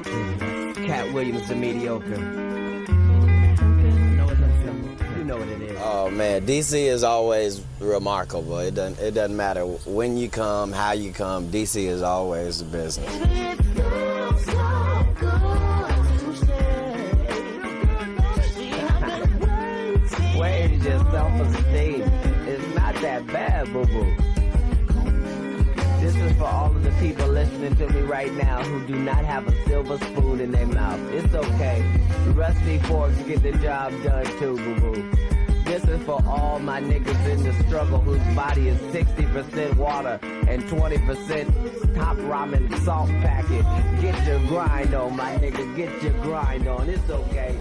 Cat Williams, the mediocre. You know what it is. Oh man, DC is always remarkable. It doesn't matter when you come, how you come. DC is always the business. Where is your self-esteem? It's not that bad, boo-boo. This is for all of the people listening to me right now who do not have a silver spoon in their mouth. It's okay. Rusty forks get the job done too, boo-boo. This is for all my niggas in the struggle whose body is 60% water and 20% top ramen salt packet. Get your grind on, my nigga. Get your grind on. It's okay.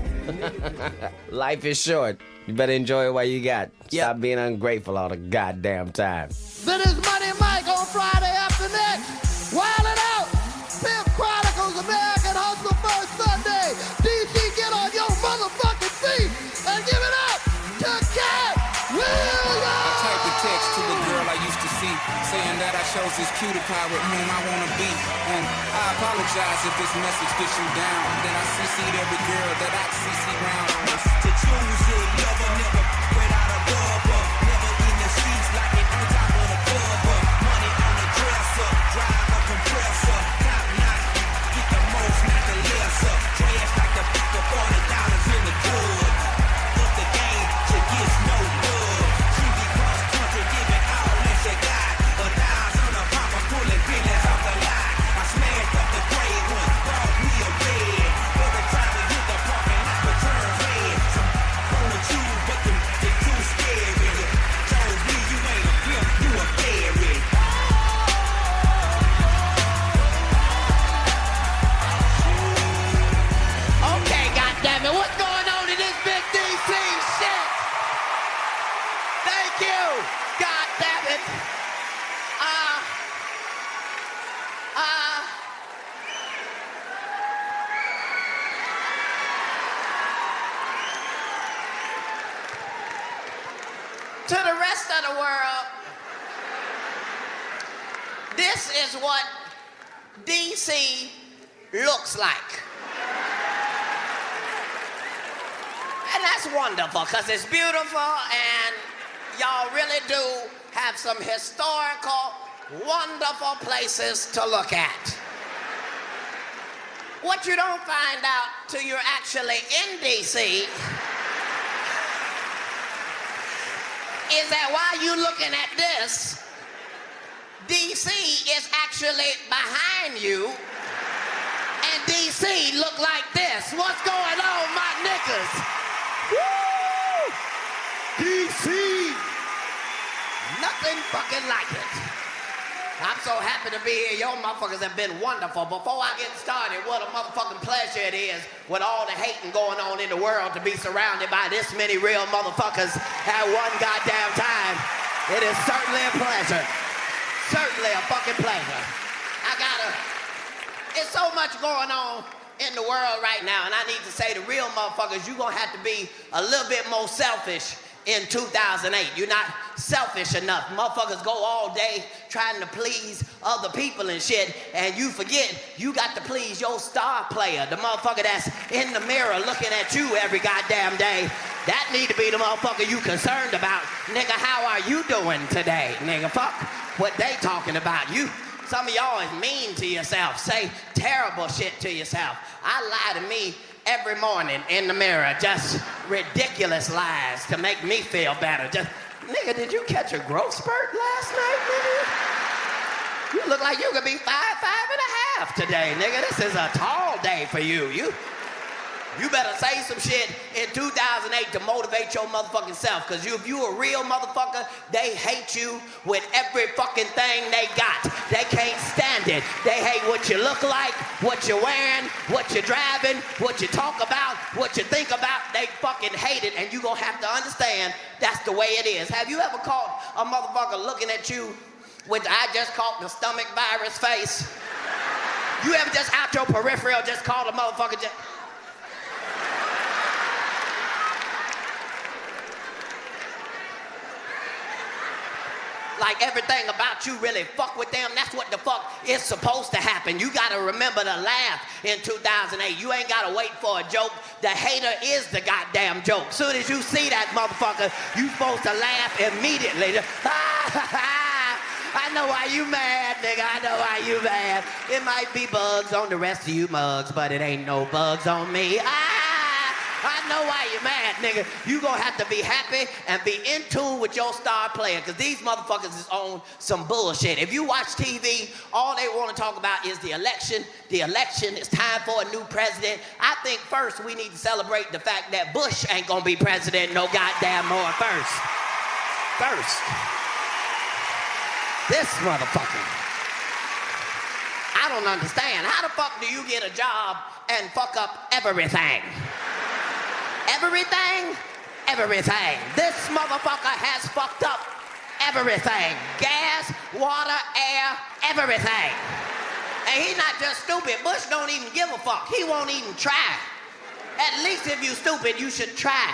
Life is short. You better enjoy what you got. Stop being ungrateful all the goddamn time. Then is Money Mike on Friday after next. Wildin' out. Pimp Chronicles, American Hustle First Sunday. DC, get on your motherfucking feet and give it up to Katt Williams. I typed a text to the girl I used to see, saying that I chose this cutie pie with whom I want to be. And I apologize if this message gets you down. Then I CC'd every girl that I CC round. To choose it, never without a rubber. Never in the streets like it on top of the cover. Money on the dresser, drive a compressor. Top notch, get the most, not the lesser. Trash like the $40 in the good. Up the game, she gets no love. She be cross country, giving all that she got. A dials on the pump, pulling billions off the lot. I smashed up the gray one, brought me a red. Every time we hit the parking lot, the turns red. Some wanna choose, but they too scary. Chose me, you ain't a pimp, you a fairy. Okay, goddammit, what's going on in this big DC shit? Thank you, goddammit. To the rest of the world, this is what DC looks like. And that's wonderful, because it's beautiful, and y'all really do have some historical, wonderful places to look at. What you don't find out till you're actually in DC is that while you're looking at this, DC is actually behind you, and DC look like this. What's going on, my niggas? Woo! DC! Nothing fucking like it. I'm so happy to be here. Y'all motherfuckers have been wonderful. Before I get started, what a motherfucking pleasure it is with all the hating going on in the world to be surrounded by this many real motherfuckers at one goddamn time. It is certainly a pleasure. Certainly a fucking pleasure. It's so much going on in the world right now, and I need to say to real motherfuckers, you're gonna have to be a little bit more selfish in 2008. You're not selfish enough. Motherfuckers go all day trying to please other people and shit, and you forget you got to please your star player, the motherfucker that's in the mirror looking at you every goddamn day. That need to be the motherfucker you concerned about. Nigga, how are you doing today? Nigga, fuck what they talking about. Some of y'all is mean to yourself, say terrible shit to yourself. I lie to me every morning in the mirror, just ridiculous lies to make me feel better. Just, nigga, did you catch a growth spurt last night, nigga? You look like you could be 5'5" and a half today, nigga. This is a tall day for you. You better say some shit in 2008 to motivate your motherfucking self, because if you a real motherfucker, they hate you with every fucking thing they got. They can't stand it. They hate what you look like, what you're wearing, what you're driving, what you talk about, what you think about. They fucking hate it, and you gonna have to understand that's the way it is. Have you ever caught a motherfucker looking at you with, I just caught the stomach virus face? You ever just out your peripheral just called a motherfucker just... like everything about you really fuck with them. That's what the fuck is supposed to happen. You gotta remember to laugh in 2008. You ain't gotta wait for a joke. The hater is the goddamn joke. Soon as you see that motherfucker, you supposed to laugh immediately. I know why you mad, nigga. I know why you mad. It might be bugs on the rest of you mugs, but it ain't no bugs on me. I know why you mad, nigga. You gonna have to be happy and be in tune with your star player, because these motherfuckers is on some bullshit. If you watch TV, all they want to talk about is the election. The election, it's time for a new president. I think first we need to celebrate the fact that Bush ain't gonna be president no goddamn more first. This motherfucker. I don't understand. How the fuck do you get a job and fuck up everything? Everything? Everything. This motherfucker has fucked up everything. Gas, water, air, everything. And he's not just stupid. Bush don't even give a fuck. He won't even try. At least if you stupid, you should try.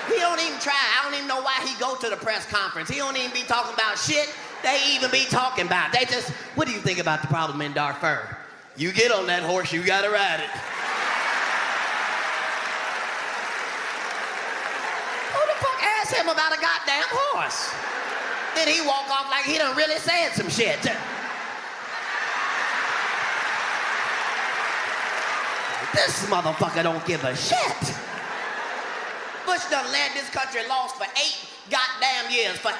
He don't even try. I don't even know why he go to the press conference. He don't even be talking about shit they even be talking about. They just, what do you think about the problem in Darfur? You get on that horse, you gotta ride it. Who the fuck asked him about a goddamn horse? Then he walk off like he done really said some shit. This motherfucker don't give a shit. Bush done led this country lost for 8 goddamn years. For 8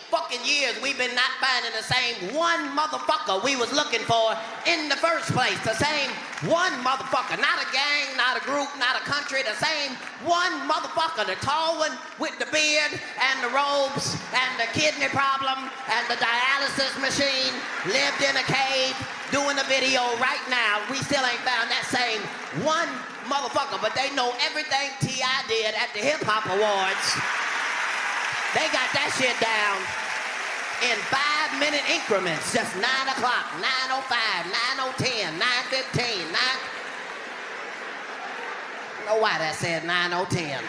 fucking years, we've been not finding the same one motherfucker we was looking for in the first place. The same one motherfucker. Not a gang, not a group, not a country. The same one motherfucker. The tall one with the beard and the robes and the kidney problem and the dialysis machine. Lived in a cave doing a video right now. We still ain't found that same one motherfucker, but they know everything T.I. did at the Hip Hop Awards. They got that shit down in 5-minute increments, just 9 o'clock, 9:05, 9:10, 9:15, 9. I don't know why that said 9:10.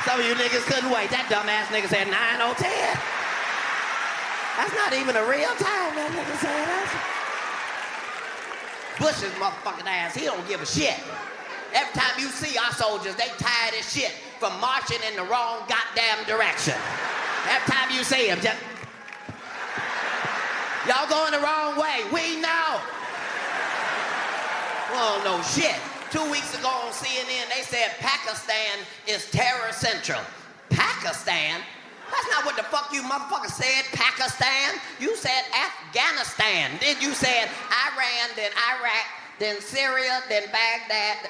Some of you niggas couldn't wait. That dumbass nigga said 9:10. That's not even a real time, that nigga said that. Bush's motherfucking ass, he don't give a shit. Every time you see our soldiers, they tired as shit from marching in the wrong goddamn direction. Every time you see them, just... Y'all going the wrong way. We know. Well, no shit. 2 weeks ago on CNN, they said Pakistan is terror central. Pakistan? That's not what the fuck you motherfucker said, Pakistan. You said Afghanistan. Then you said Iran, then Iraq, then Syria, then Baghdad.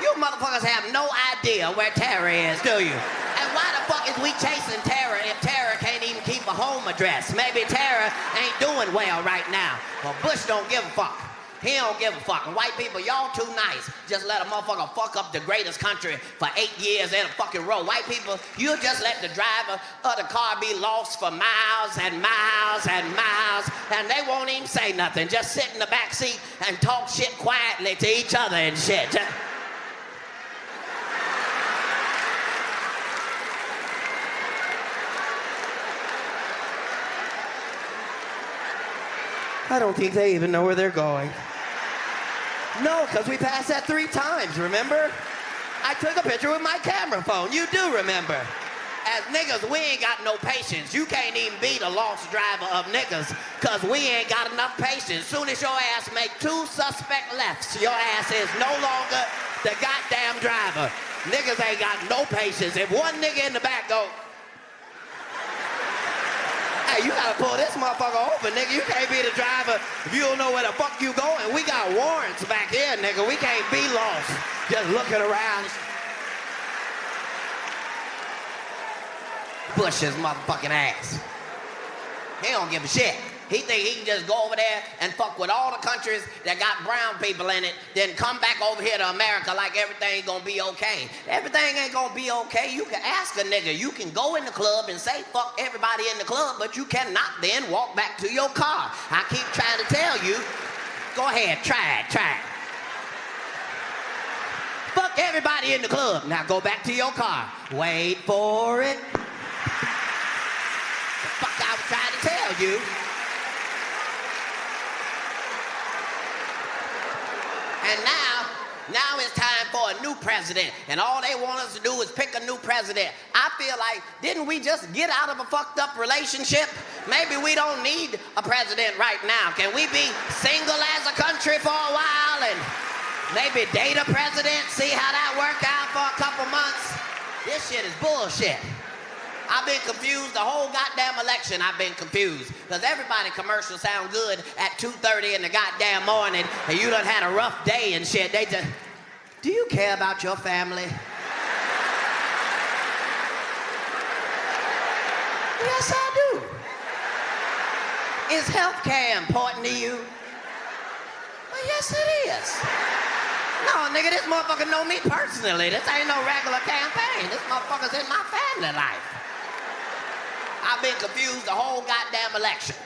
You motherfuckers have no idea where terror is, do you? And why the fuck is we chasing terror if terror can't even keep a home address? Maybe terror ain't doing well right now. But Bush don't give a fuck. He don't give a fuck. And white people, y'all too nice. Just let a motherfucker fuck up the greatest country for 8 years in a fucking row. White people, you just let the driver of the car be lost for miles and miles and miles, and they won't even say nothing. Just sit in the back seat and talk shit quietly to each other and shit. I don't think they even know where they're going. No, because we passed that 3 times, remember? I took a picture with my camera phone. You do remember. As niggas, we ain't got no patience. You can't even be the lost driver of niggas, because we ain't got enough patience. Soon as your ass make 2 suspect lefts, your ass is no longer the goddamn driver. Niggas ain't got no patience. If one nigga in the back go, hey, you gotta pull this motherfucker over, nigga. You can't be the driver if you don't know where the fuck you going. We got warrants back here, nigga. We can't be lost just looking around. Bush's motherfucking ass. He don't give a shit. He think he can just go over there and fuck with all the countries that got brown people in it, then come back over here to America like everything gonna be okay. Everything ain't gonna be okay. You can ask a nigga. You can go in the club and say fuck everybody in the club, but you cannot then walk back to your car. I keep trying to tell you, go ahead, try it. Fuck everybody in the club. Now go back to your car. Wait for it. The fuck I was trying to tell you. And now it's time for a new president. And all they want us to do is pick a new president. I feel like, didn't we just get out of a fucked up relationship? Maybe we don't need a president right now. Can we be single as a country for a while and maybe date a president, see how that work out for a couple months? This shit is bullshit. I've been confused the whole goddamn election. I've been confused. Because everybody commercials sound good at 2:30 in the goddamn morning and you done had a rough day and shit. They just, do you care about your family? Yes, I do. Is healthcare important to you? Well, yes, it is. No, nigga, this motherfucker know me personally. This ain't no regular campaign. This motherfucker's in my family life. I've been confused the whole goddamn election.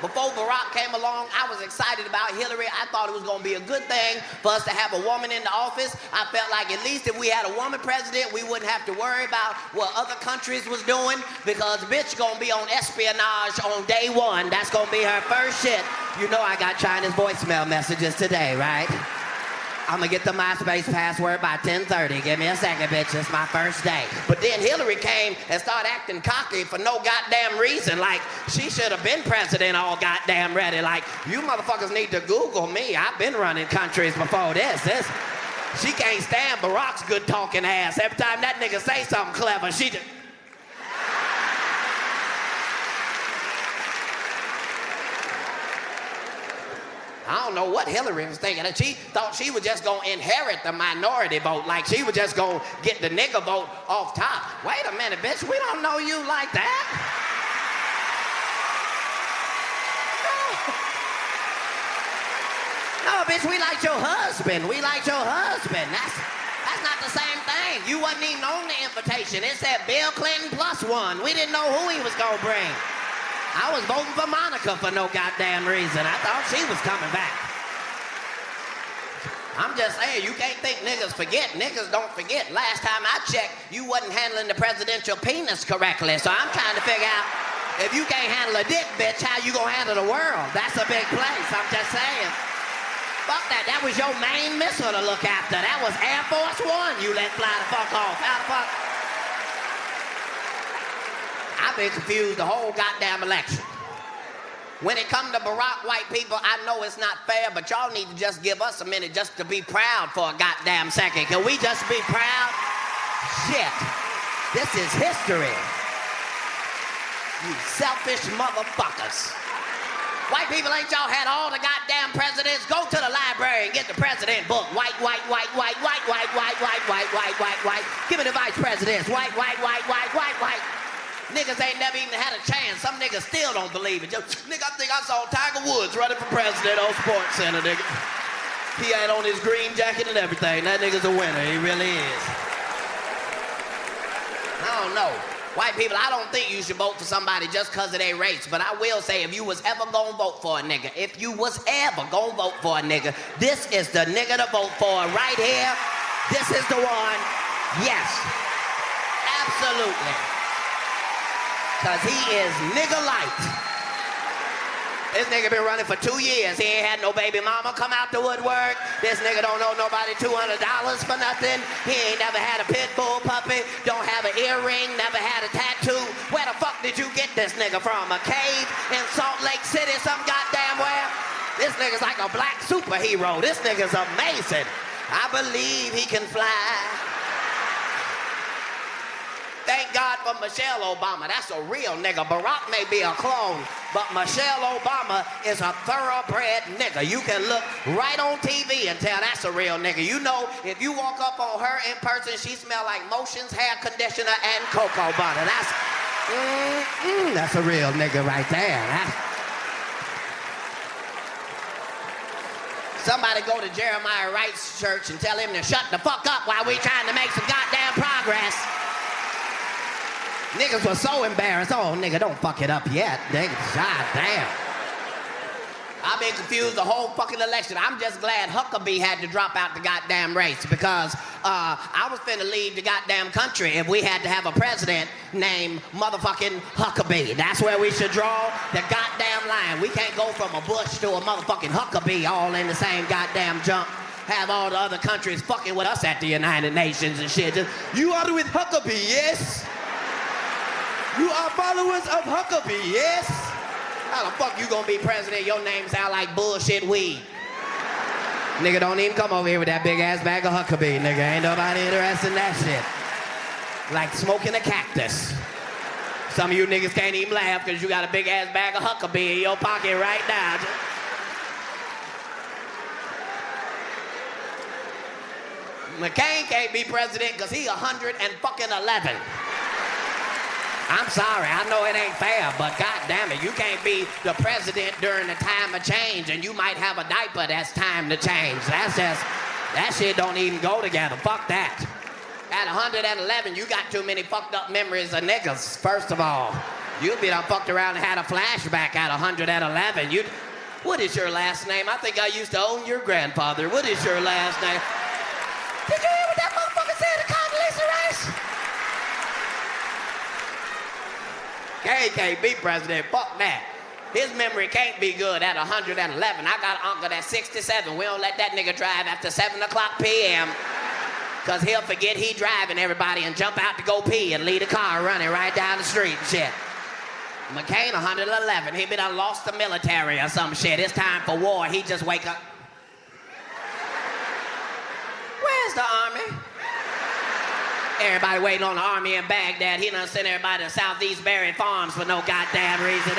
Before Barack came along, I was excited about Hillary. I thought it was gonna be a good thing for us to have a woman in the office. I felt like at least if we had a woman president, we wouldn't have to worry about what other countries was doing, because bitch gonna be on espionage on day one. That's gonna be her first shit. You know I got China's voicemail messages today, right? I'm gonna get the MySpace password by 10:30. Give me a second, bitch. It's my first day. But then Hillary came and started acting cocky for no goddamn reason. Like, she should have been president all goddamn ready. Like, you motherfuckers need to Google me. I've been running countries before this. She can't stand Barack's good talking ass. Every time that nigga say something clever, she just... I don't know what Hillary was thinking. She thought she was just gonna inherit the minority vote, like she was just gonna get the nigga vote off top. Wait a minute, bitch, we don't know you like that. No, bitch, we like your husband. We like your husband. That's not the same thing. You wasn't even on the invitation. It said Bill Clinton +1. We didn't know who he was gonna bring. I was voting for Monica for no goddamn reason. I thought she was coming back. I'm just saying, you can't think niggas forget. Niggas don't forget. Last time I checked, you wasn't handling the presidential penis correctly. So I'm trying to figure out, if you can't handle a dick, bitch, how you gonna handle the world? That's a big place, I'm just saying. Fuck that, that was your main missile to look after. That was Air Force One you let fly the fuck off. How the fuck? I've been confused the whole goddamn election. When it comes to Barack white people, I know it's not fair, but y'all need to just give us a minute just to be proud for a goddamn second. Can we just be proud? Shit. This is history. You selfish motherfuckers. White people, ain't y'all had all the goddamn presidents? Go to the library and get the president book. White, white, white, white, white, white, white, white, white, white, white, white. Give me the vice presidents. White, white, white, white, white, white. Niggas ain't never even had a chance. Some niggas still don't believe it. Just, nigga, I think I saw Tiger Woods running for president on Sports Center, nigga. He had on his green jacket and everything. That nigga's a winner. He really is. I don't know. White people, I don't think you should vote for somebody just because of their race. But I will say, if you was ever gonna vote for a nigga, if you was ever gonna vote for a nigga, this is the nigga to vote for right here. This is the one. Yes. Absolutely. Because he is nigga light. This nigga been running for 2 years. He ain't had no baby mama come out the woodwork. This nigga don't owe nobody $200 for nothing. He ain't never had a pit bull puppy. Don't have an earring, never had a tattoo. Where the fuck did you get this nigga from? A cave in Salt Lake City some goddamn where? This nigga's like a black superhero. This nigga's amazing. I believe he can fly. Thank God for Michelle Obama. That's a real nigga. Barack may be a clone, but Michelle Obama is a thoroughbred nigga. You can look right on TV and tell that's a real nigga. You know, if you walk up on her in person, she smell like Motions, hair conditioner, and cocoa butter. That's a real nigga right there. Somebody go to Jeremiah Wright's church and tell him to shut the fuck up while we trying to make some goddamn progress. Niggas were so embarrassed. Oh, nigga, don't fuck it up yet. Nigga, god damn. I've been confused the whole fucking election. I'm just glad Huckabee had to drop out the goddamn race because I was finna leave the goddamn country if we had to have a president named motherfucking Huckabee. That's where we should draw the goddamn line. We can't go from a Bush to a motherfucking Huckabee all in the same goddamn jump. Have all the other countries fucking with us at the United Nations and shit. Just, you are with Huckabee, yes? You are followers of Huckabee, yes? How the fuck you gonna be president? Your name sound like bullshit weed. Nigga, don't even come over here with that big ass bag of Huckabee, nigga. Ain't nobody interested in that shit. Like smoking a cactus. Some of you niggas can't even laugh because you got a big ass bag of Huckabee in your pocket right now. McCain can't be president because he 111. I'm sorry, I know it ain't fair, but goddamn it, you can't be the president during the time of change, and you might have a diaper that's time to change. That's just, that shit don't even go together. Fuck that. At 111, you got too many fucked up memories of niggas, first of all. You be done fucked around and had a flashback at 111. What is your last name? I think I used to own your grandfather. What is your last name? Did you hear what that motherfucker said to Condoleezza Rice? He can't be president, fuck that. His memory can't be good at 111. I got an uncle that's 67. We don't let that nigga drive after 7 o'clock p.m. Cause he'll forget he driving everybody and jump out to go pee and leave the car running right down the street and shit. McCain 111, he done lost the military or some shit. It's time for war, he just wake up. Where's the army? Everybody waiting on the army in Baghdad. He done sent everybody to Southeast Berry Farms for no goddamn reason.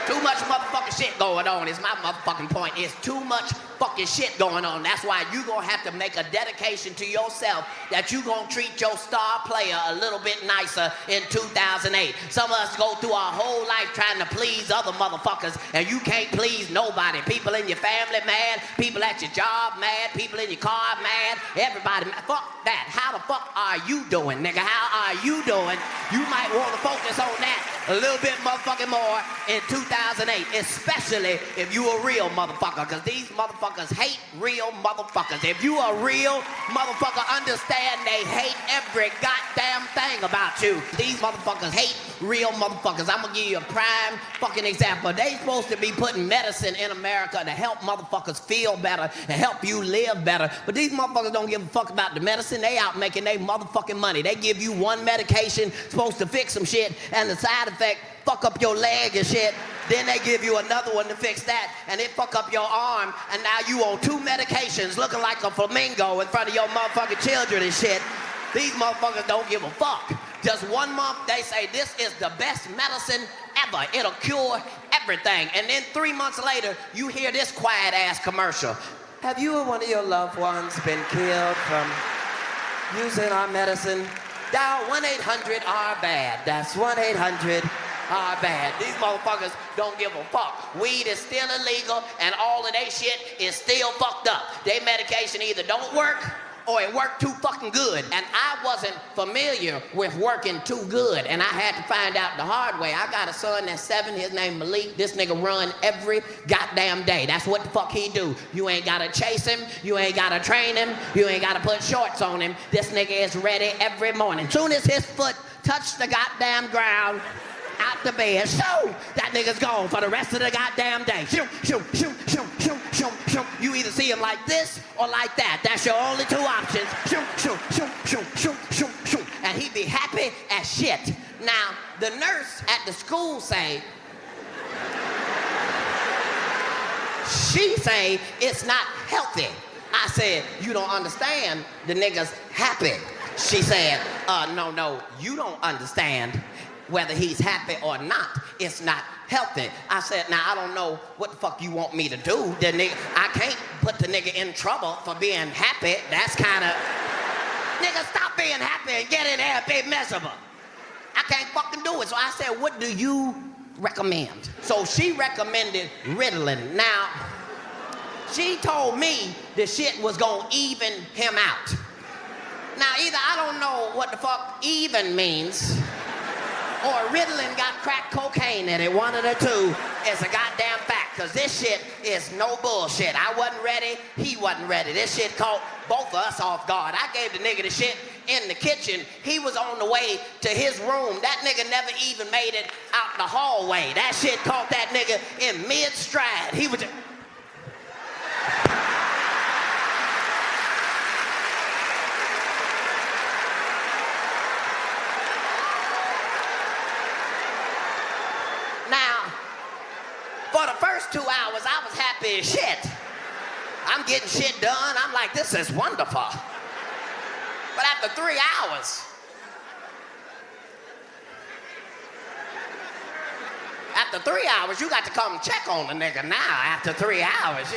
Too much motherfucking shit going on is my motherfucking point. It's too much fucking shit going on. That's why you gonna have to make a dedication to yourself that you gonna treat your star player a little bit nicer in 2008. Some of us go through our whole life trying to please other motherfuckers, and you can't please nobody. People in your family mad, people at your job mad, people in your car mad, everybody mad. Fuck that. How the fuck are you doing, nigga? How are you doing? You might want to focus on that a little bit motherfucking more in 2008, especially if you a real motherfucker, because these motherfuckers hate real motherfuckers. If you a real motherfucker, understand they hate every goddamn thing about you. These motherfuckers hate real motherfuckers. I'm gonna give you a prime fucking example. They supposed to be putting medicine in America to help motherfuckers feel better and help you live better, but these motherfuckers don't give a fuck about the medicine. They out making their motherfucking money. They give you one medication supposed to fix some shit, and the side effect fuck up your leg and shit. Then they give you another one to fix that, and it fuck up your arm, and now you on 2 medications looking like a flamingo in front of your motherfucking children and shit. These motherfuckers don't give a fuck. Just 1 month, they say this is the best medicine ever. It'll cure everything. And then 3 months later, you hear this quiet-ass commercial. Have you or one of your loved ones been killed from using our medicine? Dial 1-800-RBAD. That's 1-800-RBAD. These motherfuckers don't give a fuck. Weed is still illegal, and all of they shit is still fucked up. They medication either don't work or it worked too fucking good. And I wasn't familiar with working too good, and I had to find out the hard way. I got a son that's 7, his name Malik. This nigga run every goddamn day. That's what the fuck he do. You ain't gotta chase him, you ain't gotta train him, you ain't gotta put shorts on him. This nigga is ready every morning. Soon as his foot touched the goddamn ground, out the bed, shoo, that nigga's gone for the rest of the goddamn day. Shoo, shoo, shoo, shoo, shoo, shoo, shoo. You either see him like this or like that. That's your only 2 options. Shoo, shoo, shoo, shoo, shoo, shoo, shoo. And he be happy as shit. Now, the nurse at the school say, she say it's not healthy. I said, you don't understand, the nigga's happy. She said, no, you don't understand. Whether he's happy or not, it's not healthy. I said, now I don't know what the fuck you want me to do. The nigga, I can't put the nigga in trouble for being happy. That's kind of, nigga, stop being happy and get in there and be miserable. I can't fucking do it. So I said, what do you recommend? So she recommended Ritalin. Now, she told me the shit was gonna even him out. Now, either I don't know what the fuck even means, or Ritalin got crack cocaine in it. One of the two is a goddamn fact, because this shit is no bullshit. I wasn't ready, he wasn't ready. This shit caught both of us off guard. I gave the nigga the shit in the kitchen. He was on the way to his room. That nigga never even made it out the hallway. That shit caught that nigga in mid-stride. He was just... Now, for the first 2 hours, I was happy as shit. I'm getting shit done. I'm like, this is wonderful. But after 3 hours, you got to come check on the nigga now. After 3 hours,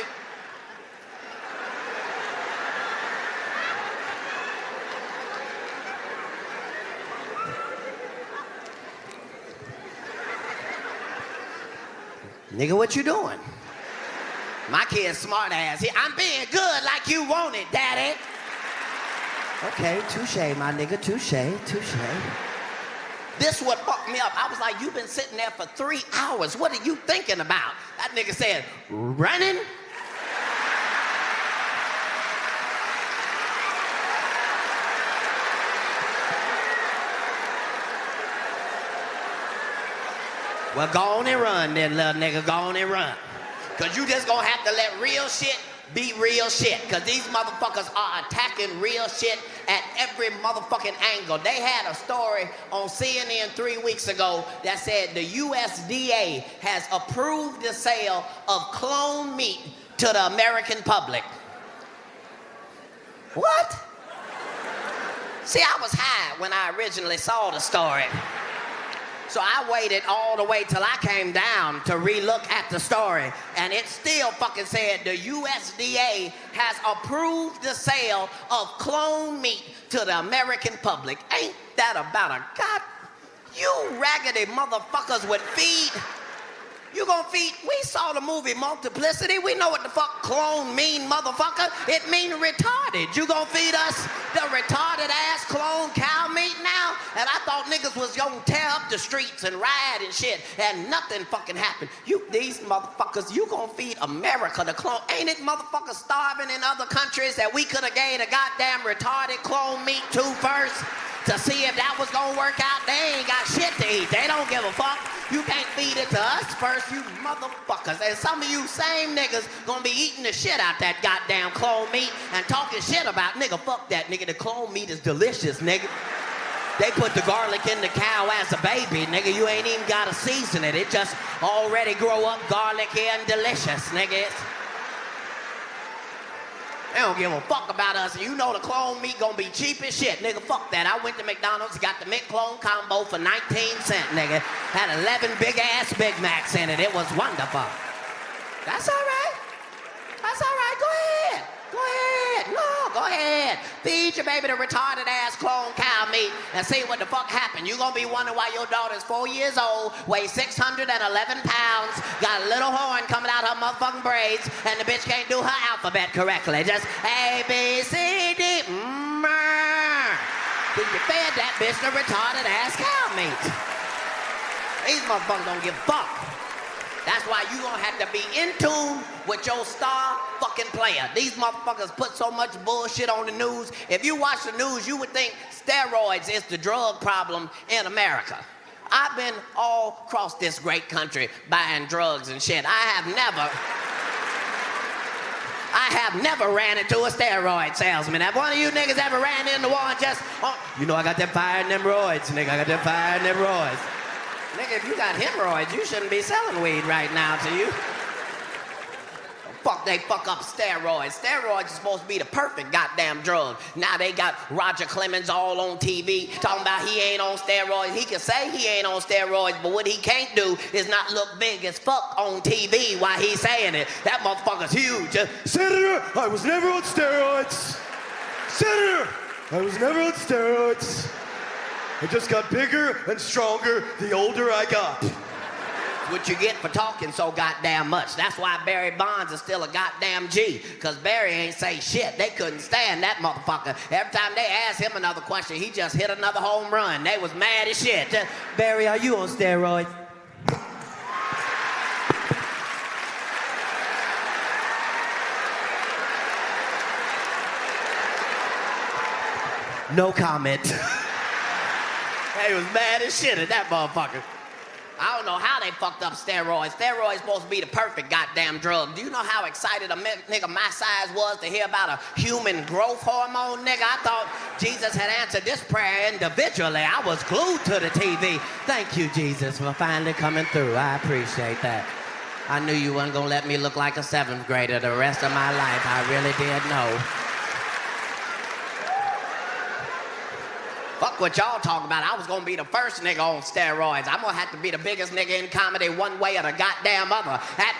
nigga, what you doing? My kid's smart ass. I'm being good like you want it, daddy. Okay, touche, my nigga, touche. This what fucked me up. I was like, you've been sitting there for 3 hours. What are you thinking about? That nigga said, running? Well, go on and run then, little nigga, go on and run. Cause you just gonna have to let real shit be real shit. Cause these motherfuckers are attacking real shit at every motherfucking angle. They had a story on CNN 3 weeks ago that said the USDA has approved the sale of clone meat to the American public. What? See, I was high when I originally saw the story. So I waited all the way till I came down to re-look at the story, and it still fucking said the USDA has approved the sale of clone meat to the American public. Ain't that about a god? You raggedy motherfuckers would feed. You gonna feed? We saw the movie Multiplicity. We know what the fuck clone mean, motherfucker. It mean retarded. You gonna feed us the retarded ass clone cow meat now? And I thought niggas was gonna tear up the streets and riot and shit, and nothing fucking happened. These motherfuckers, you gonna feed America the clone? Ain't it motherfuckers starving in other countries that we could have gave a goddamn retarded clone meat to first to see if that was gonna work out? They ain't got shit to eat. They don't give a fuck. You can't feed it to us first, you motherfuckers. And some of you same niggas gonna be eating the shit out that goddamn clone meat and talking shit about, nigga, fuck that, nigga. The clone meat is delicious, nigga. They put the garlic in the cow as a baby, nigga. You ain't even gotta season it. It just already grow up garlicky and delicious, nigga. They don't give a fuck about us. You know the clone meat gonna be cheap as shit. Nigga, fuck that. I went to McDonald's, got the McClone combo for 19 cents, nigga. Had 11 big-ass Big Macs in it. It was wonderful. That's all right. That's all right. Go ahead. Go ahead. No, go ahead. Feed your baby the retarded-ass clone cow meat and see what the fuck happened. You gonna be wondering why your daughter's 4 years old, weighs 611 pounds, got a little horn coming out her motherfucking braids, and the bitch can't do her alphabet correctly. Just A, B, C, D, Then you fed that bitch the retarded-ass cow meat. These motherfuckers don't give a fuck. That's why you gonna have to be in tune with your star fucking player. These motherfuckers put so much bullshit on the news. If you watch the news, you would think steroids is the drug problem in America. I've been all across this great country buying drugs and shit. I have never ran into a steroid salesman. Have one of you niggas ever ran into one just, oh, you know I got that fire in them roids, nigga. I got that fire in them roids. Nigga, if you got hemorrhoids, you shouldn't be selling weed right now to you. Fuck, they fuck up steroids. Steroids are supposed to be the perfect goddamn drug. Now they got Roger Clemens all on TV talking about he ain't on steroids. He can say he ain't on steroids, but what he can't do is not look big as fuck on TV while he's saying it. That motherfucker's huge. Senator, I was never on steroids. Senator, I was never on steroids. I just got bigger and stronger the older I got. what you get for talking so goddamn much. That's why Barry Bonds is still a goddamn G, because Barry ain't say shit. They couldn't stand that motherfucker. Every time they asked him another question, he just hit another home run. They was mad as shit. Barry, are you on steroids? No comment. They was mad as shit at that motherfucker. I don't know how they fucked up steroids. Steroids supposed to be the perfect goddamn drug. Do you know how excited a nigga my size was to hear about a human growth hormone, nigga? I thought Jesus had answered this prayer individually. I was glued to the TV. Thank you, Jesus, for finally coming through. I appreciate that. I knew you weren't gonna let me look like a 7th grader the rest of my life. I really did know. Fuck what y'all talking about. I was gonna be the first nigga on steroids. I'm gonna have to be the biggest nigga in comedy one way or the goddamn other. At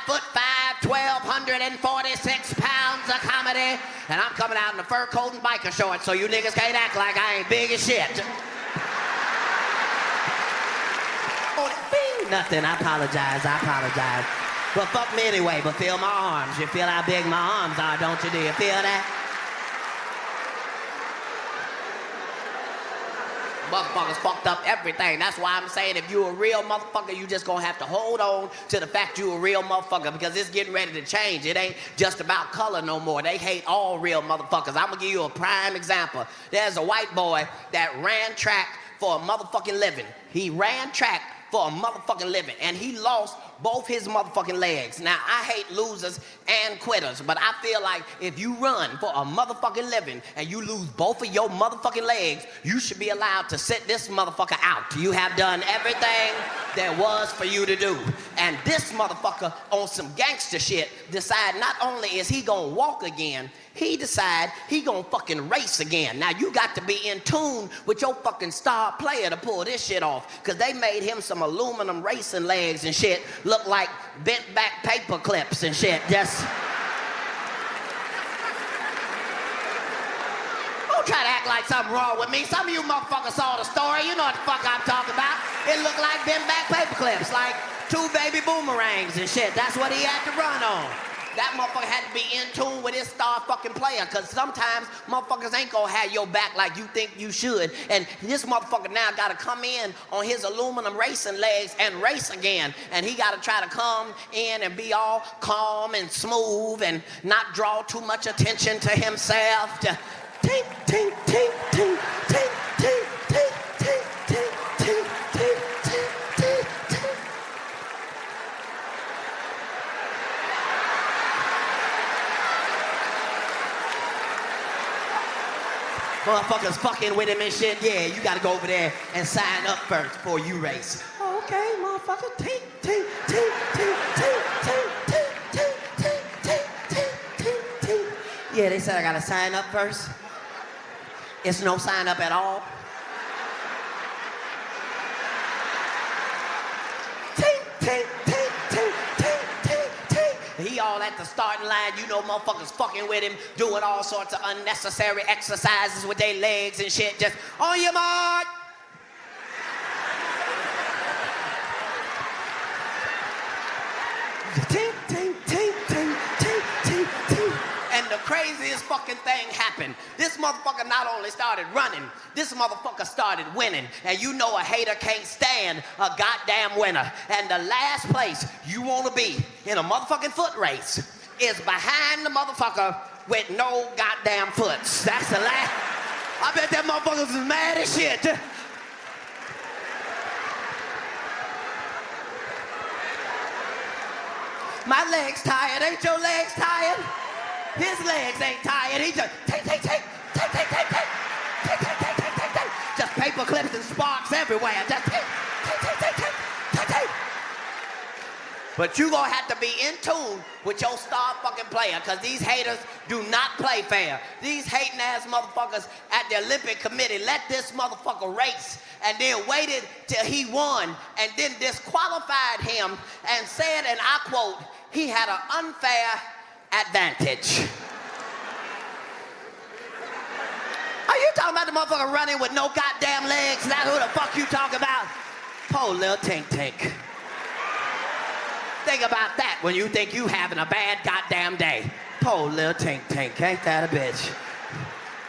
5'5", 1,246 pounds of comedy, and I'm coming out in a fur coat and biker shorts, so you niggas can't act like I ain't big as shit. Nothing, I apologize. But fuck me anyway, but feel my arms. You feel how big my arms are, don't you? Do you feel that? Motherfuckers fucked up everything. That's why I'm saying if you a real motherfucker, you just gonna have to hold on to the fact you a real motherfucker, because it's getting ready to change. It ain't just about color no more. They hate all real motherfuckers. I'm gonna give you a prime example. There's a white boy that ran track for a motherfucking living. He ran track for a motherfucking living, and he lost both his motherfucking legs. Now, I hate losers and quitters, but I feel like if you run for a motherfucking living and you lose both of your motherfucking legs, you should be allowed to sit this motherfucker out. You have done everything there was for you to do. And this motherfucker on some gangster shit decide not only is he gonna walk again, he decide he gonna fucking race again. Now, you got to be in tune with your fucking star player to pull this shit off, because they made him some aluminum racing legs and shit look like bent back paper clips and shit. Just don't try to act like something wrong with me. Some of you motherfuckers saw the story. You know what the fuck I'm talking about. It looked like bent back paper clips, like 2 baby boomerangs and shit. That's what he had to run on. That motherfucker had to be in tune with his star fucking player, because sometimes motherfuckers ain't gonna have your back like you think you should. And this motherfucker now gotta come in on his aluminum racing legs and race again. And he gotta try to come in and be all calm and smooth and not draw too much attention to himself. Just tink, tink, tink, tink, tink, tink, tink, tink, tink, tink, tink, tink, tink, tink. Motherfuckers fucking with him and shit. Yeah, you gotta go over there and sign up first before you race. Okay, motherfucker. Tink, tink, tink, tink, tink, tink, tink, tink, tink, tink, tink, tink, tink. Yeah, they said I gotta sign up first. It's no sign up at all. Tink, tink, tink, tink, tink, tink, tink. He all at the starting line, you know, motherfuckers fucking with him, doing all sorts of unnecessary exercises with their legs and shit. Just on your mark. Tink, tink, tink, tink, tink, tink, tink. And the craziest fucking thing happened. This motherfucker not only started running, this motherfucker started winning. And you know a hater can't stand a goddamn winner. And the last place you want to be in a motherfucking foot race is behind the motherfucker with no goddamn foots. That's the last. I bet that motherfucker was mad as shit. My legs tired. Ain't your legs tired? His legs ain't tired. He just take. Just paper clips and sparks everywhere. Just take. But you gonna have to be in tune with your star fucking player, because these haters do not play fair. These hating ass motherfuckers at the Olympic Committee let this motherfucker race and then waited till he won and then disqualified him and said, and I quote, he had an unfair advantage. Are you talking about the motherfucker running with no goddamn legs? That's who the fuck you talking about? Poor little tink tink. think about that when you think you having a bad goddamn day. Poor little tink, ain't that a bitch?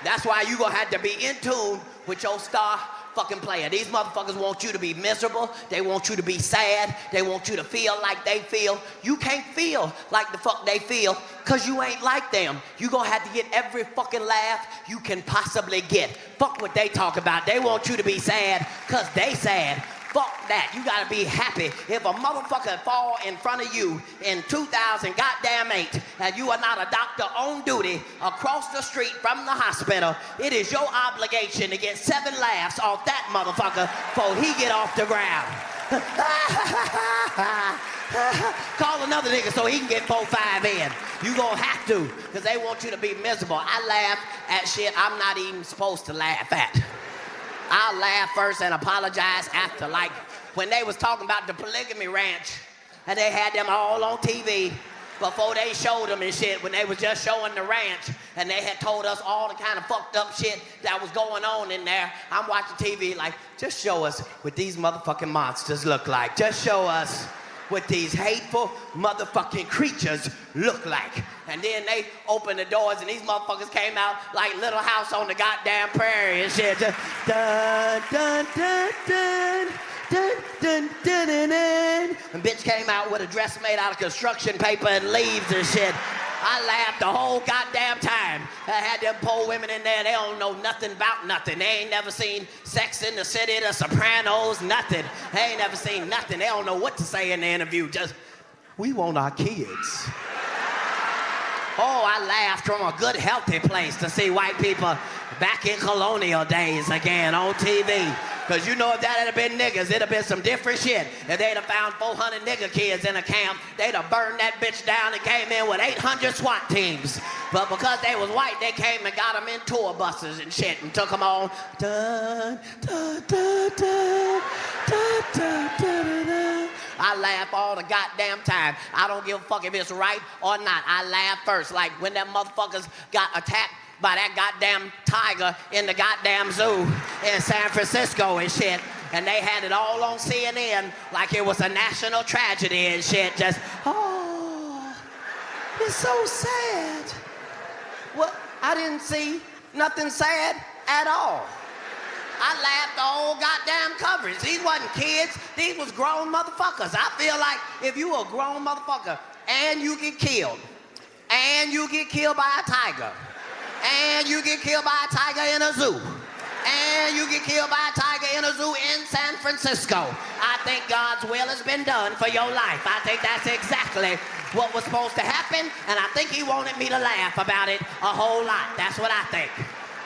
That's why you gonna have to be in tune with your star fucking player. These motherfuckers want you to be miserable. They want you to be sad. They want you to feel like they feel. You can't feel like the fuck they feel because you ain't like them. You gonna have to get every fucking laugh you can possibly get. Fuck what they talk about. They want you to be sad because they sad. Fuck that. You gotta be happy. If a motherfucker fall in front of you in 2008 and you are not a doctor on duty across the street from the hospital, it is your obligation to get 7 laughs off that motherfucker before he get off the ground. Call another nigga so he can get 4, 5 in. You gonna have to, because they want you to be miserable. I laugh at shit I'm not even supposed to laugh at. I'll laugh first and apologize after, like when they was talking about the polygamy ranch and they had them all on TV before they showed them and shit, when they was just showing the ranch and they had told us all the kind of fucked up shit that was going on in there. I'm watching TV like, just show us what these motherfucking monsters look like. Just show us what these hateful motherfucking creatures look like. And then they opened the doors and these motherfuckers came out like Little House on the goddamn prairie and shit. Just dun dun dun dun dun dun dun dun dun. And bitch came out with a dress made out of construction paper and leaves and shit. I laughed the whole goddamn time. I had them poor women in there, they don't know nothing about nothing. They ain't never seen Sex in the City, The Sopranos, nothing. They ain't never seen nothing. They don't know what to say in the interview. Just, we want our kids. Oh, I laughed from a good, healthy place to see white people back in colonial days again on TV. Because you know if that had been niggas, it'd have been some different shit. If they'd have found 400 nigger kids in a camp, they'd have burned that bitch down and came in with 800 SWAT teams. But because they was white, they came and got them in tour buses and shit and took them on. Dun, dun, dun, dun, dun, dun, dun, dun. I laugh all the goddamn time. I don't give a fuck if it's right or not. I laugh first. Like when them motherfuckers got attacked by that goddamn tiger in the goddamn zoo in San Francisco and shit. And they had it all on CNN like it was a national tragedy and shit. Just, oh, it's so sad. Well, I didn't see nothing sad at all. I laughed the whole goddamn coverage. These wasn't kids, these was grown motherfuckers. I feel like if you a grown motherfucker and you get killed by a tiger, and you get killed by a tiger in a zoo, and you get killed by a tiger in a zoo in San Francisco, I think God's will has been done for your life. I think that's exactly what was supposed to happen, and I think he wanted me to laugh about it a whole lot. That's what I think.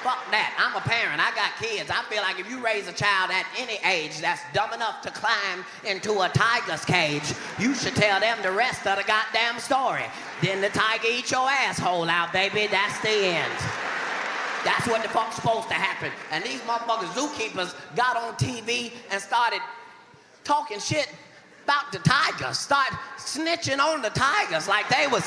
Fuck that. I'm a parent. I got kids. I feel like if you raise a child at any age that's dumb enough to climb into a tiger's cage, you should tell them the rest of the goddamn story. Then the tiger eat your asshole out, baby. That's the end. That's what the fuck's supposed to happen. And these motherfuckers zookeepers got on TV and started talking shit about the tigers. Start snitching on the tigers like they was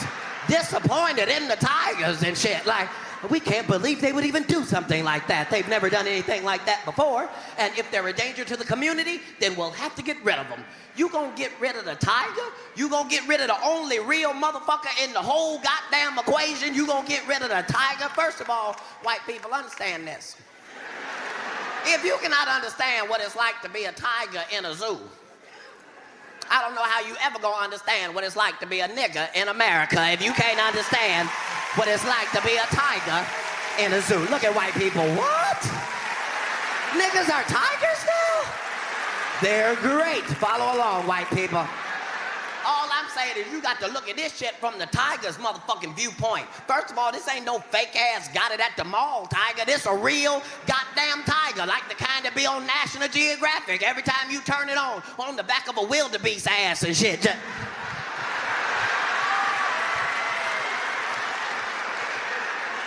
disappointed in the tigers and shit. Like, we can't believe they would even do something like that. They've never done anything like that before. And if they're a danger to the community, then we'll have to get rid of them. You gonna get rid of the tiger? You gonna get rid of the only real motherfucker in the whole goddamn equation? You gonna get rid of the tiger? First of all, white people, understand this. If you cannot understand what it's like to be a tiger in a zoo, I don't know how you ever gonna understand what it's like to be a nigger in America if you can't understand what it's like to be a tiger in a zoo. Look at white people. What? Niggas are tigers now? They're great. Follow along, white people. All I'm saying is you got to look at this shit from the tiger's motherfucking viewpoint. First of all, this ain't no fake ass got it at the mall tiger. This a real goddamn tiger, like the kind that be on National Geographic. Every time you turn it on the back of a wildebeest ass and shit. Just...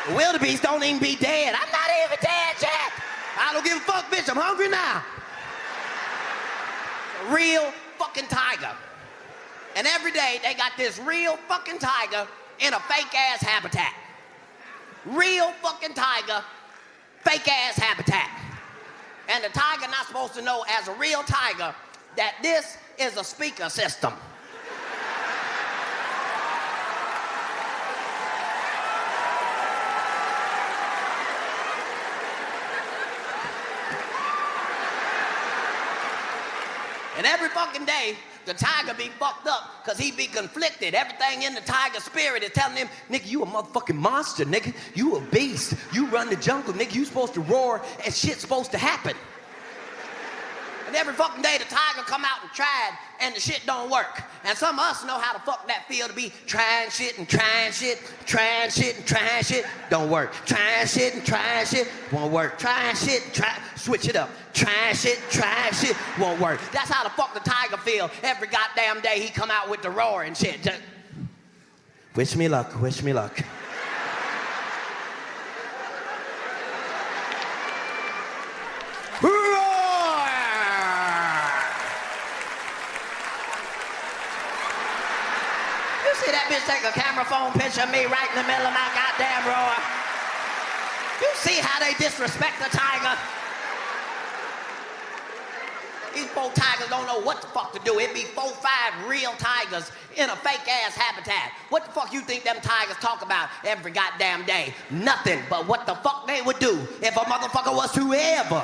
The wildebeest don't even be dead. I'm not even dead yet. I don't give a fuck, bitch. I'm hungry now. A real fucking tiger. And every day they got this real fucking tiger in a fake ass habitat. Real fucking tiger, fake ass habitat. And the tiger not supposed to know as a real tiger that this is a speaker system. And every fucking day, the tiger be fucked up because he be conflicted. Everything in the tiger spirit is telling him, nigga, you a motherfucking monster, nigga. You a beast. You run the jungle, nigga. You supposed to roar and shit's supposed to happen. And every fucking day the tiger come out and tried and the shit don't work. And some of us know how the fuck that feel to be trying shit and trying shit, trying shit and trying shit, don't work. Trying shit and trying shit, won't work. Trying shit and switch it up. Trying shit, won't work. That's how the fuck the tiger feel every goddamn day he come out with the roar and shit. Just, wish me luck, wish me luck. See that bitch take a camera phone picture of me right in the middle of my goddamn roar? You see how they disrespect the tiger? These 4 tigers don't know what the fuck to do. It be 4, 5 real tigers in a fake ass habitat. What the fuck you think them tigers talk about every goddamn day? Nothing but what the fuck they would do if a motherfucker was to ever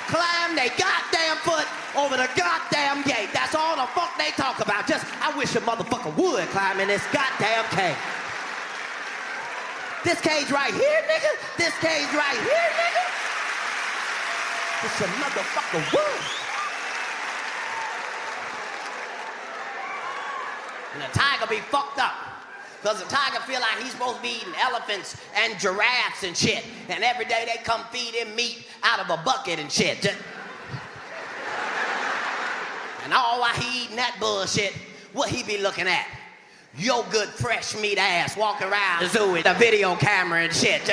climb their goddamn foot over the goddamn gate. That's all the fuck they talk about. Just, I wish a motherfucker would climb in this goddamn cage. This cage right here, nigga. This cage right here, nigga. It's a motherfucker wood. And the tiger be fucked up. Because the tiger feel like he's supposed to be eating elephants and giraffes and shit. And every day they come feed him meat out of a bucket and shit. And all while he eating that bullshit, what he be looking at? Your good fresh meat ass walking around the zoo with a video camera and shit.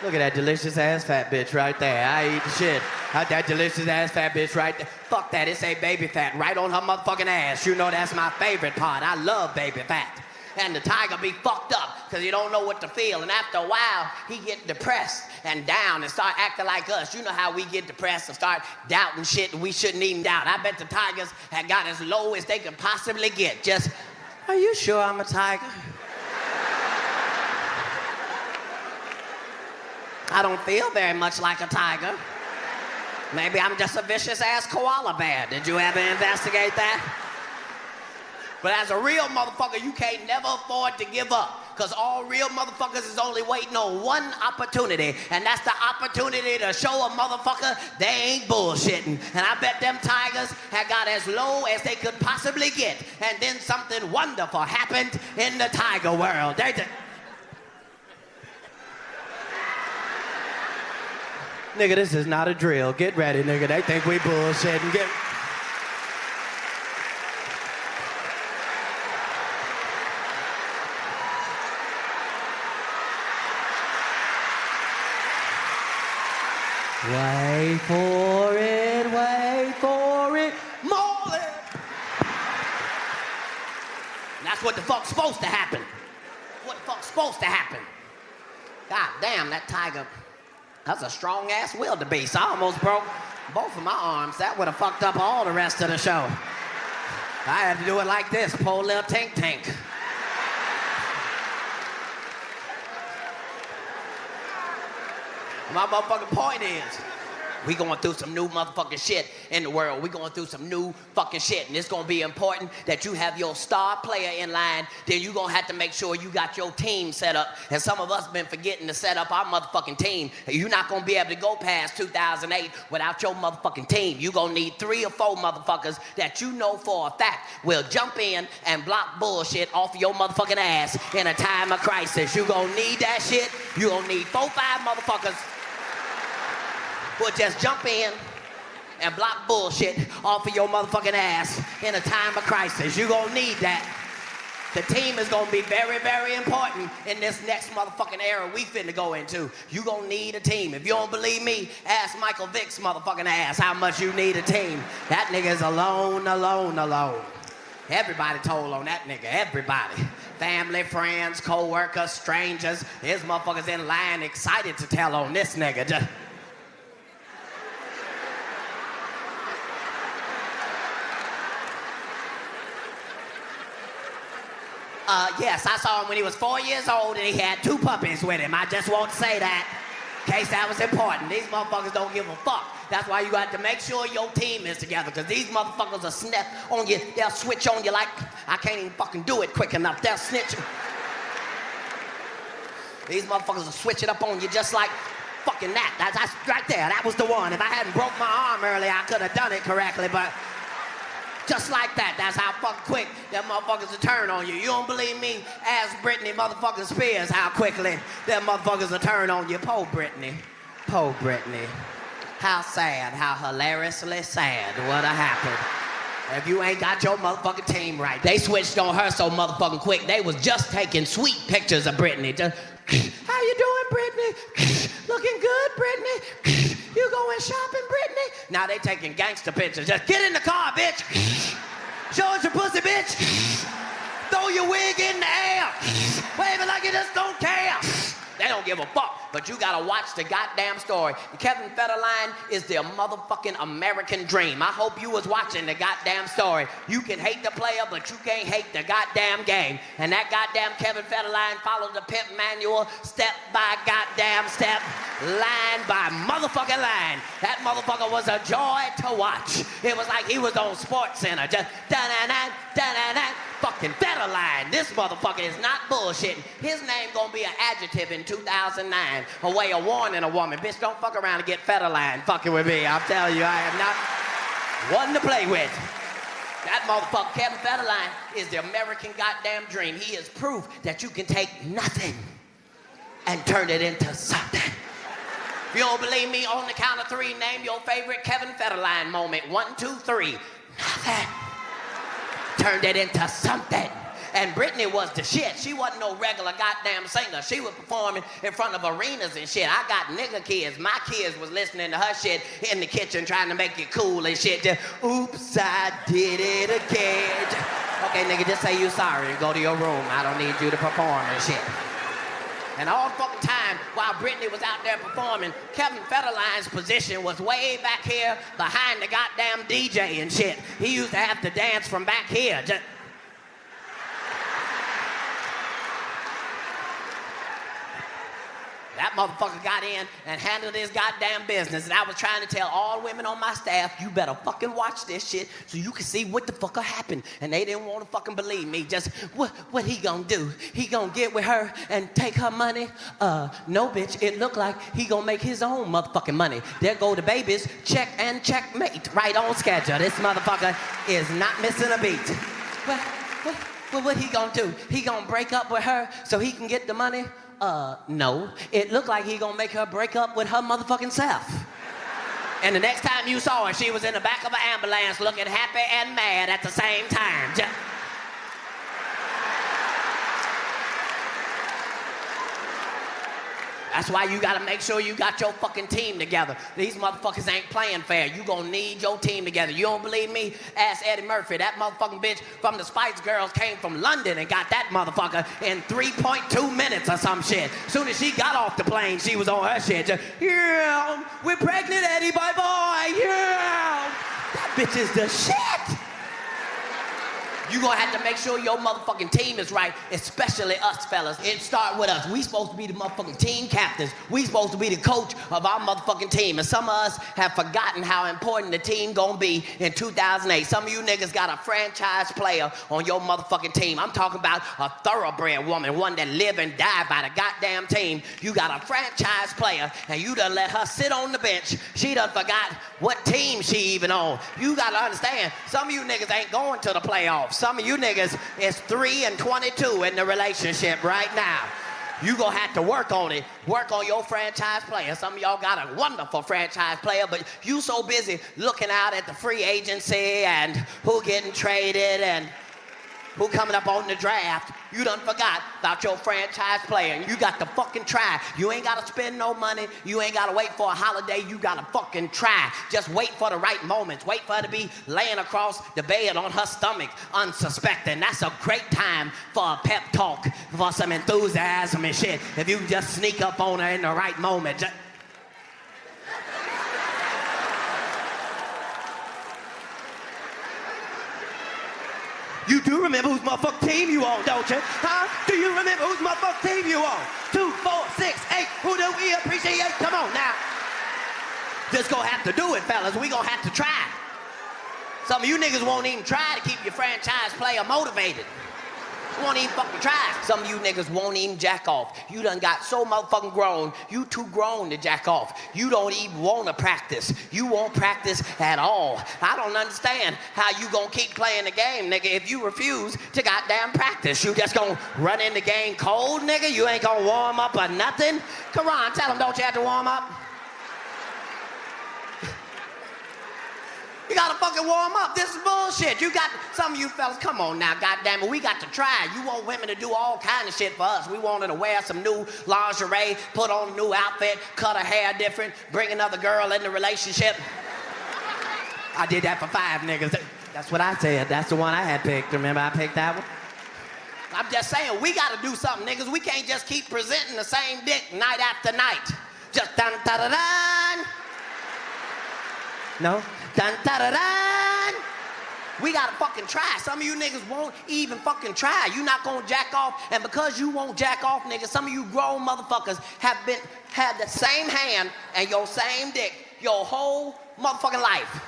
Look at that delicious ass fat bitch right there. I eat the shit out that delicious ass fat bitch right there. Fuck that, it say baby fat right on her motherfucking ass. You know that's my favorite part. I love baby fat. And the tiger be fucked up because he don't know what to feel. And after a while, he get depressed and down and start acting like us. You know how we get depressed and start doubting shit we shouldn't even doubt. I bet the tigers had got as low as they could possibly get. Just, are you sure I'm a tiger? I don't feel very much like a tiger. Maybe I'm just a vicious ass koala bear. Did you ever investigate that? But as a real motherfucker, you can't never afford to give up. Because all real motherfuckers is only waiting on one opportunity. And that's the opportunity to show a motherfucker they ain't bullshitting. And I bet them tigers had got as low as they could possibly get. And then something wonderful happened in the tiger world. Nigga, this is not a drill. Get ready, nigga. They think we bullshitting. Get... Wait for it, more it. And that's what the fuck's supposed to happen. What the fuck's supposed to happen? God damn, that tiger... That's a strong-ass wildebeest. I almost broke both of my arms. That would have fucked up all the rest of the show. I had to do it like this, pull a little tank. My motherfucking point is, we going through some new motherfucking shit in the world. We going through some new fucking shit. And it's going to be important that you have your star player in line. Then you going to have to make sure you got your team set up. And some of us been forgetting to set up our motherfucking team. You're not going to be able to go past 2008 without your motherfucking team. You're going to need 3 or 4 motherfuckers that you know for a fact will jump in and block bullshit off your motherfucking ass in a time of crisis. You're going to need that shit. You're going to need 4 or 5 motherfuckers will just jump in and block bullshit off of your motherfucking ass in a time of crisis. You're gonna need that. The team is gonna be very, very important in this next motherfucking era we finna go into. You gonna need a team. If you don't believe me, ask Michael Vick's motherfucking ass how much you need a team. That nigga's alone. Everybody told on that nigga, everybody. Family, friends, co-workers, strangers. There's motherfuckers in line excited to tell on this nigga. Just... Yes, I saw him when he was 4 years old and he had 2 puppies with him. I just won't say that. In case that was important. These motherfuckers don't give a fuck. That's why you got to make sure your team is together, because these motherfuckers will snap on you. They'll switch on you like, I can't even fucking do it quick enough. They'll snitch. These motherfuckers will switch it up on you just like fucking that. That's right there. That was the one. If I hadn't broke my arm earlier, I could have done it correctly, but just like that. That's how fucking quick them motherfuckers will turn on you. You don't believe me? Ask Britney motherfucking Spears how quickly them motherfuckers will turn on you. Poor Britney. Poor Britney. How sad, how hilariously sad what've happened. If you ain't got your motherfucking team right. They switched on her so motherfucking quick, they was just taking sweet pictures of Britney. Just, how you doing, Britney? Looking good, Britney? You going shopping, Britney? Now they taking gangster pictures. Just get in the car, bitch. Show us your pussy, bitch. Throw your wig in the air. Wave it like you just don't care. They don't give a fuck, but you gotta watch the goddamn story. Kevin Federline is the motherfucking American dream. I hope you was watching the goddamn story. You can hate the player, but you can't hate the goddamn game. And that goddamn Kevin Federline followed the pimp manual step by goddamn step, line by motherfucking line. That motherfucker was a joy to watch. It was like he was on Sports Center, just da-na-na, da-na-na. Fucking Federline. This motherfucker is not bullshitting. His name gonna be an adjective in 2009, a way of warning a woman. Bitch, don't fuck around and get Federline fucking with me. I'm telling you, I am not one to play with. That motherfucker, Kevin Federline, is the American goddamn dream. He is proof that you can take nothing and turn it into something. If you don't believe me, on the count of three, name your favorite Kevin Federline moment. 1, 2, 3. Nothing. Turned it into something. And Britney was the shit. She wasn't no regular goddamn singer. She was performing in front of arenas and shit. I got nigga kids. My kids was listening to her shit in the kitchen trying to make it cool and shit. Just, oops, I did it again. Okay, nigga, just say you sorry and go to your room. I don't need you to perform and shit. And all the fucking time while Britney was out there performing, Kevin Federline's position was way back here behind the goddamn DJ and shit. He used to have to dance from back here. Just... That motherfucker got in and handled his goddamn business. And I was trying to tell all women on my staff, you better fucking watch this shit so you can see what the fuck happened. And they didn't want to fucking believe me. Just, what he gonna do? He gonna get with her and take her money? No, bitch. It looked like he gonna make his own motherfucking money. There go the babies. Check and checkmate. Right on schedule. This motherfucker is not missing a beat. What he gonna do? He gonna break up with her so he can get the money? No. It looked like he gonna make her break up with her motherfucking self. And the next time you saw her, she was in the back of an ambulance looking happy and mad at the same time. That's why you gotta make sure you got your fucking team together. These motherfuckers ain't playing fair. You gonna need your team together. You don't believe me? Ask Eddie Murphy. That motherfucking bitch from the Spice Girls came from London and got that motherfucker in 3.2 minutes or some shit. Soon as she got off the plane, she was on her shit. Just, yeah, we're pregnant, Eddie, bye-bye, yeah. That bitch is the shit. You gonna have to make sure your motherfucking team is right, especially us fellas. It start with us. We supposed to be the motherfucking team captains. We supposed to be the coach of our motherfucking team. And some of us have forgotten how important the team gonna be in 2008. Some of you niggas got a franchise player on your motherfucking team. I'm talking about a thoroughbred woman, one that live and die by the goddamn team. You got a franchise player and you done let her sit on the bench. She done forgot what team she even on. You gotta understand, some of you niggas ain't going to the playoffs. Some of you niggas is 3 and 22 in the relationship right now. You gonna have to work on it. Work on your franchise player. Some of y'all got a wonderful franchise player, but you so busy looking out at the free agency and who getting traded and who coming up on the draft, you done forgot about your franchise player. And you got to fucking try. You ain't got to spend no money. You ain't got to wait for a holiday. You got to fucking try. Just wait for the right moments. Wait for her to be laying across the bed on her stomach, unsuspecting. That's a great time for a pep talk, for some enthusiasm and shit. If you just sneak up on her in the right moment. You do remember whose motherfucking team you on, don't you? Huh? Do you remember whose motherfucking team you on? 2, 4, 6, 8. Who do we appreciate? Come on now. Just gonna have to do it, fellas. We gonna have to try. Some of you niggas won't even try to keep your franchise player motivated. Won't even fucking try. Some of you niggas won't even jack off. You done got so motherfucking grown, you too grown to jack off. You don't even want to practice. You won't practice at all. I don't understand how you gonna keep playing the game, nigga, if you refuse to goddamn practice. You just gonna run in the game cold, nigga? You ain't gonna warm up or nothing? Come on, tell them, don't you have to warm up? You gotta fucking warm up. This is bullshit. You got, some of you fellas, come on now, goddamn it, we got to try. You want women to do all kind of shit for us. We want her to wear some new lingerie, put on a new outfit, cut her hair different, bring another girl in the relationship. I did that for 5 niggas. That's what I said. That's the one I had picked. Remember I picked that one? I'm just saying, we gotta do something, niggas. We can't just keep presenting the same dick night after night. Just dun-da-da-dun. No? Dun-da-da-dun! We gotta fucking try. Some of you niggas won't even fucking try. You not gonna jack off, and because you won't jack off, niggas, some of you grown motherfuckers had the same hand and your same dick your whole motherfucking life.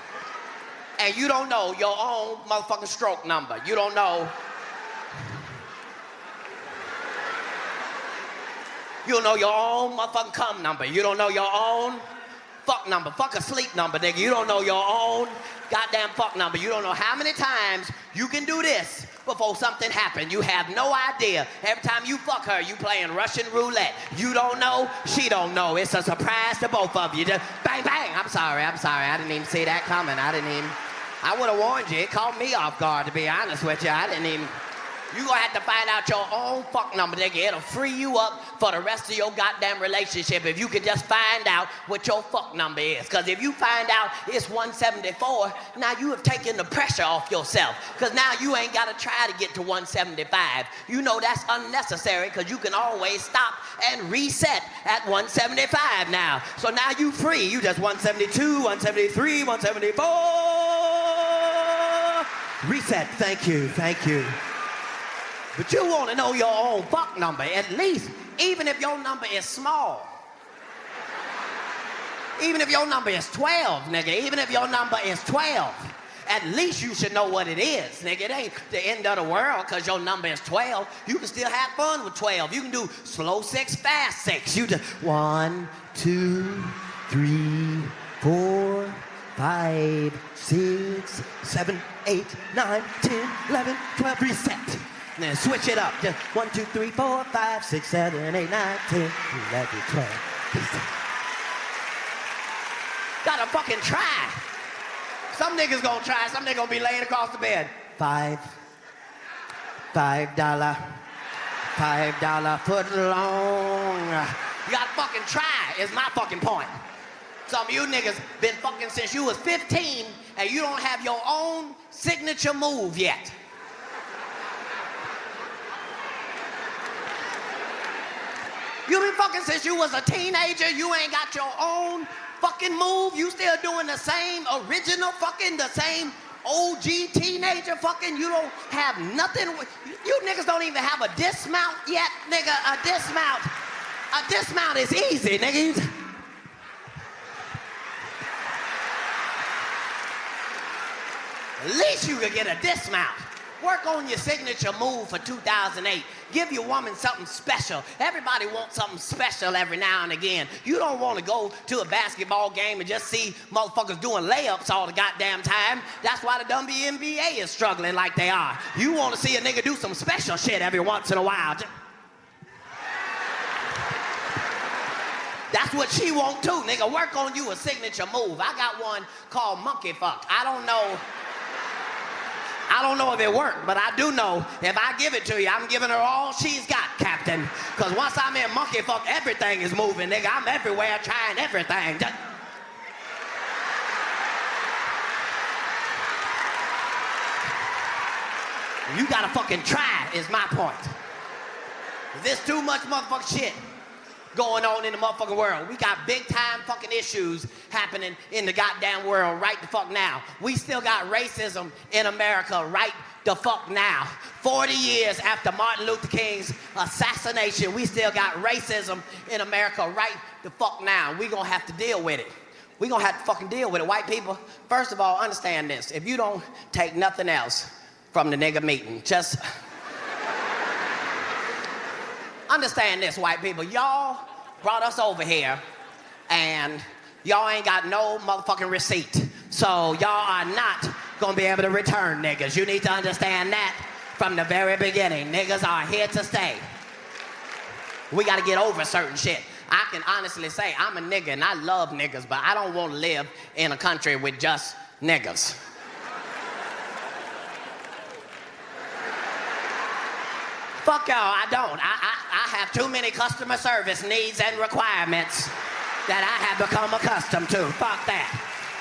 And you don't know your own motherfucking stroke number. You don't know. You don't know your own motherfucking cum number. You don't know your own fuck number, fuck a sleep number, nigga. You don't know your own goddamn fuck number. You don't know how many times you can do this before something happens. You have no idea. Every time you fuck her, you playing Russian roulette. You don't know, she don't know. It's a surprise to both of you. Just bang, bang. I'm sorry. I didn't even see that coming. I would have warned you. It caught me off guard, to be honest with you. You gonna have to find out your own fuck number, nigga. It'll free you up for the rest of your goddamn relationship if you can just find out what your fuck number is. Cause if you find out it's 174, now you have taken the pressure off yourself. Cause now you ain't gotta try to get to 175. You know that's unnecessary cause you can always stop and reset at 175 now. So now you free. You just 172, 173, 174. Reset, thank you. But you want to know your own fuck number, at least, even if your number is small. Even if your number is 12, nigga, even if your number is 12, at least you should know what it is, nigga. It ain't the end of the world because your number is 12. You can still have fun with 12. You can do slow 6, fast 6. You just 1, 2, 3, 4, 5, 6, 7, 8, 9, 10, 11, 12, reset. And then switch it up. Just 1, 2, 3, 4, 5, 6, 7, 8, 9, 10, 11, 12. Gotta fucking try. Some niggas gonna try. Some niggas gonna be laying across the bed. $5 foot long. You gotta fucking try is my fucking point. Some of you niggas been fucking since you was 15 and you don't have your own signature move yet. You been fucking since you was a teenager, you ain't got your own fucking move. You still doing the same original fucking, the same OG teenager fucking. You don't have nothing. You niggas don't even have a dismount yet, nigga. A dismount is easy, nigga. At least you could get a dismount. Work on your signature move for 2008. Give your woman something special. Everybody wants something special every now and again. You don't want to go to a basketball game and just see motherfuckers doing layups all the goddamn time. That's why the WNBA is struggling like they are. You want to see a nigga do some special shit every once in a while. That's what she want too, nigga. Work on you a signature move. I got one called monkey fuck. I don't know if it worked, but I do know if I give it to you, I'm giving her all she's got, Captain. Because once I'm in monkey fuck, everything is moving, nigga. I'm everywhere trying everything. You gotta fucking try, is my point. If there's too much motherfucking shit, going on in the motherfucking world. We got big time fucking issues happening in the goddamn world right the fuck now. We still got racism in America right the fuck now. 40 years after Martin Luther King's assassination, we still got racism in America right the fuck now. We gonna have to deal with it. We gonna have to fucking deal with it. White people, first of all, understand this. If you don't take nothing else from the nigga meeting, just understand this, white people. Y'all brought us over here and y'all ain't got no motherfucking receipt. So y'all are not gonna be able to return niggas. You need to understand that from the very beginning. Niggas are here to stay. We gotta get over certain shit. I can honestly say I'm a nigga and I love niggas, but I don't want to live in a country with just niggas. Fuck y'all, I don't. I have too many customer service needs and requirements that I have become accustomed to. Fuck that.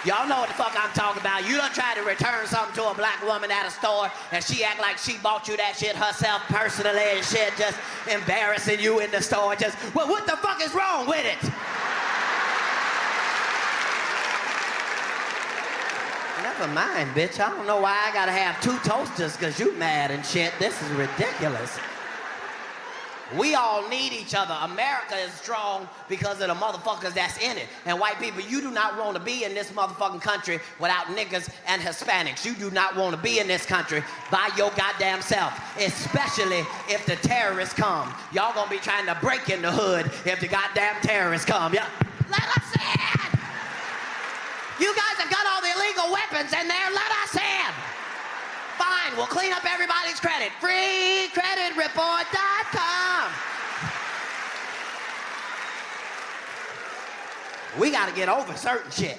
Y'all know what the fuck I'm talking about. You done try to return something to a black woman at a store and she act like she bought you that shit herself personally and shit, just embarrassing you in the store. Just, well, what the fuck is wrong with it? Never mind, bitch. I don't know why I gotta have two toasters because you mad and shit. This is ridiculous. We all need each other. America is strong because of the motherfuckers that's in it. And white people, you do not want to be in this motherfucking country without niggas and Hispanics. You do not want to be in this country by your goddamn self, especially if the terrorists come. Y'all gonna be trying to break in the hood if the goddamn terrorists come. Yeah. Let us in! You guys have got all the illegal weapons in there. Let us in! Fine, we'll clean up everybody's credit. FreeCreditReport.com. We gotta get over certain shit.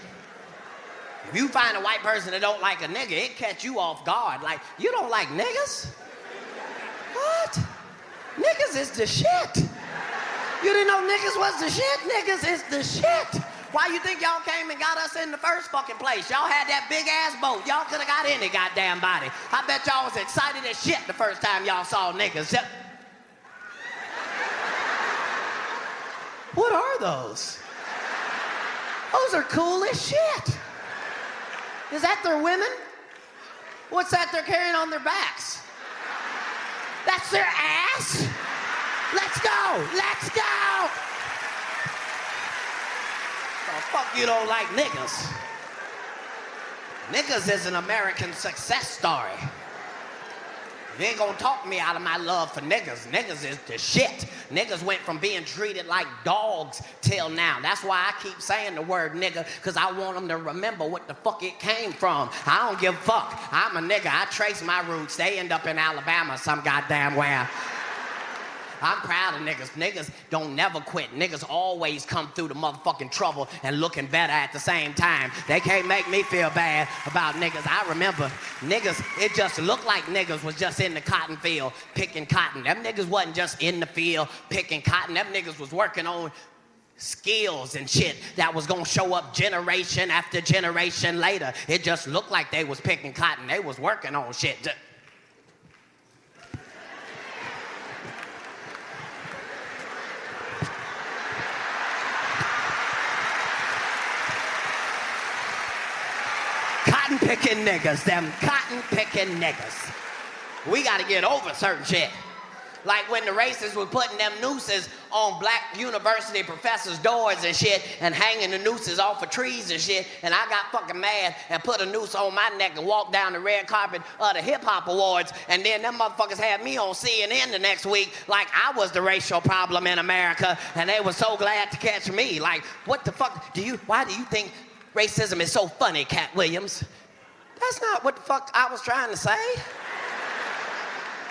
If you find a white person that don't like a nigga, it catch you off guard. Like, you don't like niggas? What? Niggas is the shit. You didn't know niggas was the shit? Niggas is the shit. Why you think y'all came and got us in the first fucking place? Y'all had that big ass boat. Y'all could have got any goddamn body. I bet y'all was excited as shit the first time y'all saw niggas. What are those? Those are cool as shit. Is that their women? What's that they're carrying on their backs? That's their ass? Let's go, let's go. Oh, fuck you don't like niggas. Niggas is an American success story. You ain't gonna talk me out of my love for niggas. Niggas is the shit. Niggas went from being treated like dogs till now. That's why I keep saying the word nigga, because I want them to remember what the fuck it came from. I don't give a fuck. I'm a nigga. I trace my roots. They end up in Alabama some goddamn where. I'm proud of niggas. Niggas don't never quit. Niggas always come through the motherfucking trouble and looking better at the same time. They can't make me feel bad about niggas. I remember niggas, it just looked like niggas was just in the cotton field picking cotton. Them niggas wasn't just in the field picking cotton. Them niggas was working on skills and shit that was gonna show up generation after generation later. It just looked like they was picking cotton. They was working on shit. Cotton-picking niggas, them cotton-picking niggas. We gotta get over certain shit. Like when the racists were putting them nooses on black university professors' doors and shit and hanging the nooses off of trees and shit, and I got fucking mad and put a noose on my neck and walked down the red carpet of the hip-hop awards, and then them motherfuckers had me on CNN the next week like I was the racial problem in America, and they were so glad to catch me. Like, what the fuck why do you think racism is so funny, Cat Williams? That's not what the fuck I was trying to say.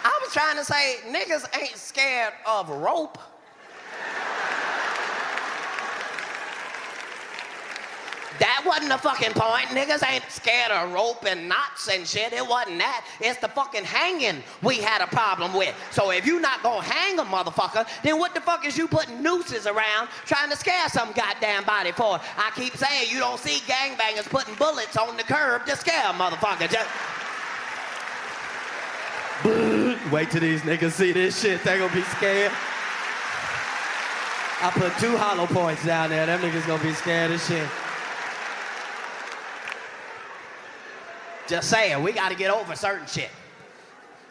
I was trying to say niggas ain't scared of rope. That wasn't the fucking point. Niggas ain't scared of rope and knots and shit. It wasn't that. It's the fucking hanging we had a problem with. So if you not gonna hang a motherfucker, then what the fuck is you putting nooses around trying to scare some goddamn body for? I keep saying you don't see gangbangers putting bullets on the curb to scare a motherfucker. Just wait till these niggas see this shit. They gonna be scared. I put 2 hollow points down there. Them niggas gonna be scared as shit. Just saying, we gotta get over certain shit.